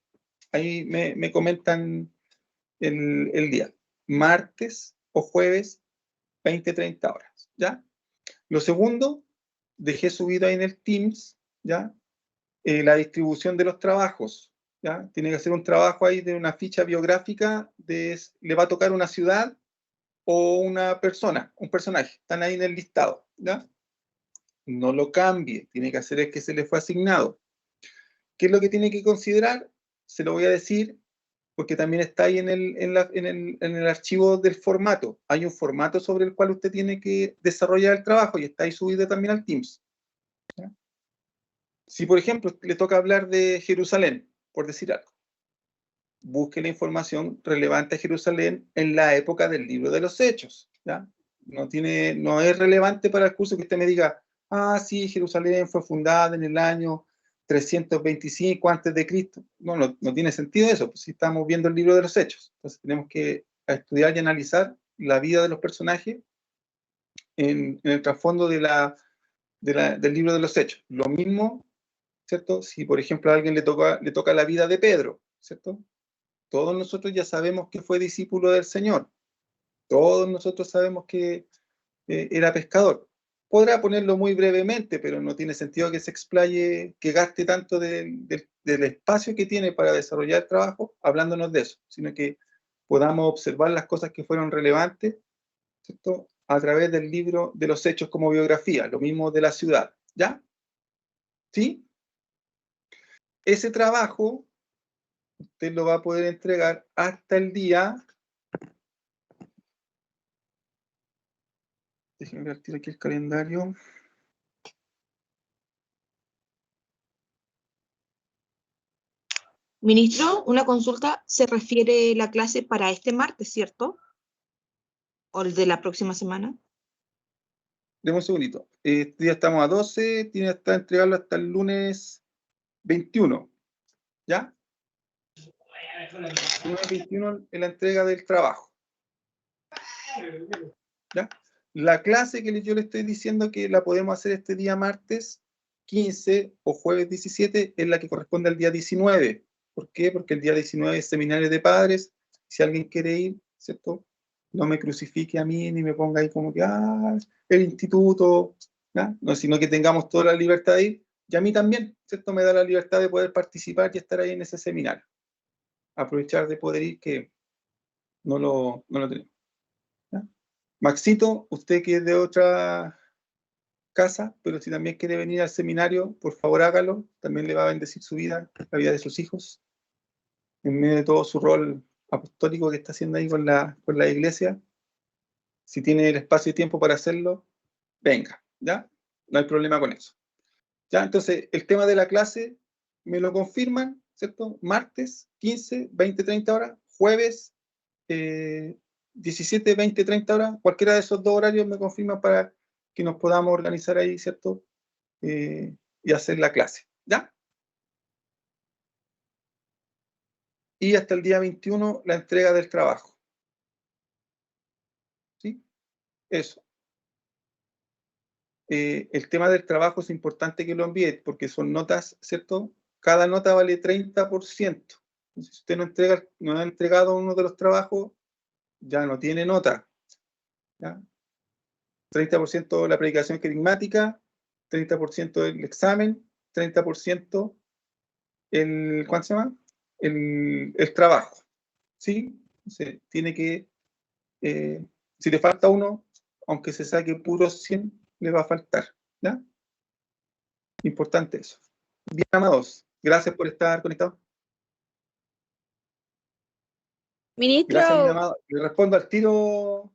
Ahí me comentan el día. Martes o jueves, 20-30 horas, ¿ya? Lo segundo, dejé subido ahí en el Teams, ¿ya? La distribución de los trabajos, ¿ya? Tiene que hacer un trabajo ahí de una ficha biográfica, le va a tocar una ciudad o una persona, un personaje, están ahí en el listado, ¿ya? No lo cambie, tiene que hacer el que se le fue asignado. ¿Qué es lo que tiene que considerar? Se lo voy a decir, porque también está ahí en el archivo del formato. Hay un formato sobre el cual usted tiene que desarrollar el trabajo y está ahí subido también al Teams. ¿Ya? Si, por ejemplo, le toca hablar de Jerusalén, por decir algo, busque la información relevante a Jerusalén en la época del libro de los Hechos. ¿Ya? No es relevante para el curso que usted me diga, ah, sí, Jerusalén fue fundada en el año 325 antes de Cristo. No tiene sentido eso, pues si estamos viendo el libro de los Hechos. Entonces tenemos que estudiar y analizar la vida de los personajes en el trasfondo del libro de los Hechos. Lo mismo, ¿cierto? Si, por ejemplo, a alguien le toca la vida de Pedro, ¿cierto? Todos nosotros ya sabemos que fue discípulo del Señor. Todos nosotros sabemos que era pescador. Podrá ponerlo muy brevemente, pero no tiene sentido que se explaye, que gaste tanto del espacio que tiene para desarrollar el trabajo hablándonos de eso, sino que podamos observar las cosas que fueron relevantes, ¿cierto? A través del libro de los Hechos como biografía, lo mismo de la ciudad, ¿ya? ¿Sí? Ese trabajo usted lo va a poder entregar hasta el día... Déjenme ver aquí el calendario. Ministro, una consulta, se refiere la clase para este martes, ¿cierto? ¿O el de la próxima semana? Deme un segundito. Este día estamos a 12, tiene hasta entregarlo hasta el lunes 21. ¿Ya? Lunes 21 es la entrega del trabajo. ¿Ya? La clase que yo le estoy diciendo que la podemos hacer este día martes 15 o jueves 17 es la que corresponde al día 19. ¿Por qué? Porque el día 19 es seminario de padres. Si alguien quiere ir, ¿cierto? No me crucifique a mí ni me ponga ahí como que, el instituto, ¿ya? No, sino que tengamos toda la libertad de ir. Y a mí también, ¿cierto? Me da la libertad de poder participar y estar ahí en ese seminario. Aprovechar de poder ir, que no lo tenemos. ¿Ya? Maxito, usted que es de otra casa, pero si también quiere venir al seminario, por favor hágalo. También le va a bendecir su vida, la vida de sus hijos, en medio de todo su rol apostólico que está haciendo ahí con la iglesia. Si tiene el espacio y tiempo para hacerlo, venga, ¿ya? No hay problema con eso. ¿Ya? Entonces, el tema de la clase me lo confirman, ¿cierto? Martes, 15, 20, 30 horas, jueves, 17, 20, 30 horas, cualquiera de esos dos horarios me confirman para que nos podamos organizar ahí, ¿cierto? Y hacer la clase, ¿ya? Y hasta el día 21 la entrega del trabajo. ¿Sí? Eso. El tema del trabajo es importante que lo envíe porque son notas, ¿cierto? Cada nota vale 30%. Entonces, si usted no ha entregado uno de los trabajos, ya no tiene nota. ¿Ya? 30% la predicación querigmática, 30% el examen, 30% ¿cuánto se llama? El trabajo. ¿Sí? Entonces, tiene que, si le falta uno, aunque se saque puro 100, le va a faltar. ¿Ya? Importante eso. Bien, amados, gracias por estar conectados. Ministro, Gracias, mi amado. Le respondo al tiro,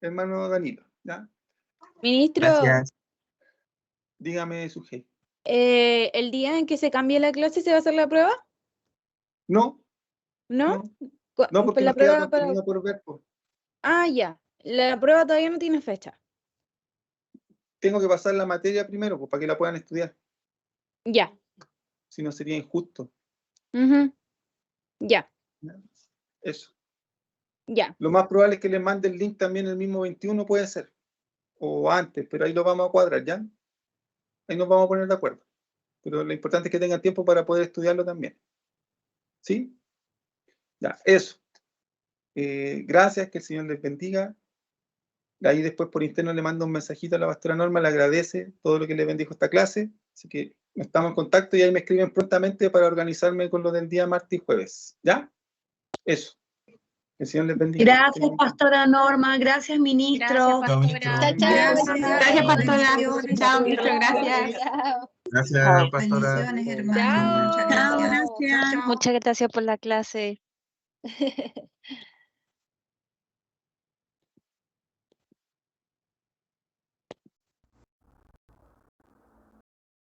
hermano Danilo. ¿Ya? ministro, Gracias. Dígame, Sujei. ¿el día en que se cambie la clase se va a hacer la prueba? No, ¿No? no, porque la nos queda prueba para... contenido por ver. Ah, ya. La prueba todavía no tiene fecha. tengo que pasar la materia primero, pues para que la puedan estudiar. Ya. Si no sería injusto. Ujú. Ya, Eso. ya. Lo más probable es que les mande el link también el mismo 21, puede ser. O antes, pero ahí lo vamos a cuadrar, ¿ya? Ahí nos vamos a poner de acuerdo. Pero lo importante es que tengan tiempo para poder estudiarlo también. ¿Sí? Ya, eso. Gracias, que el Señor les bendiga. Ahí después por interno le mando un mensajito a la pastora Norma, le agradece todo lo que le bendijo esta clase. Así que estamos en contacto y ahí me escriben prontamente para organizarme con lo del día martes y jueves. ¿Ya? Eso. Que el Señor les bendiga. Gracias, pastora Norma. Gracias, ministro. Chao, Chao, chao. Gracias, Gracias, pastora. bendiciones. Chao, ministro. Gracias. Chao. Gracias, pastora. Bendiciones, hermanos. Chao. Muchas Chao, gracias. gracias. Muchas gracias por la clase.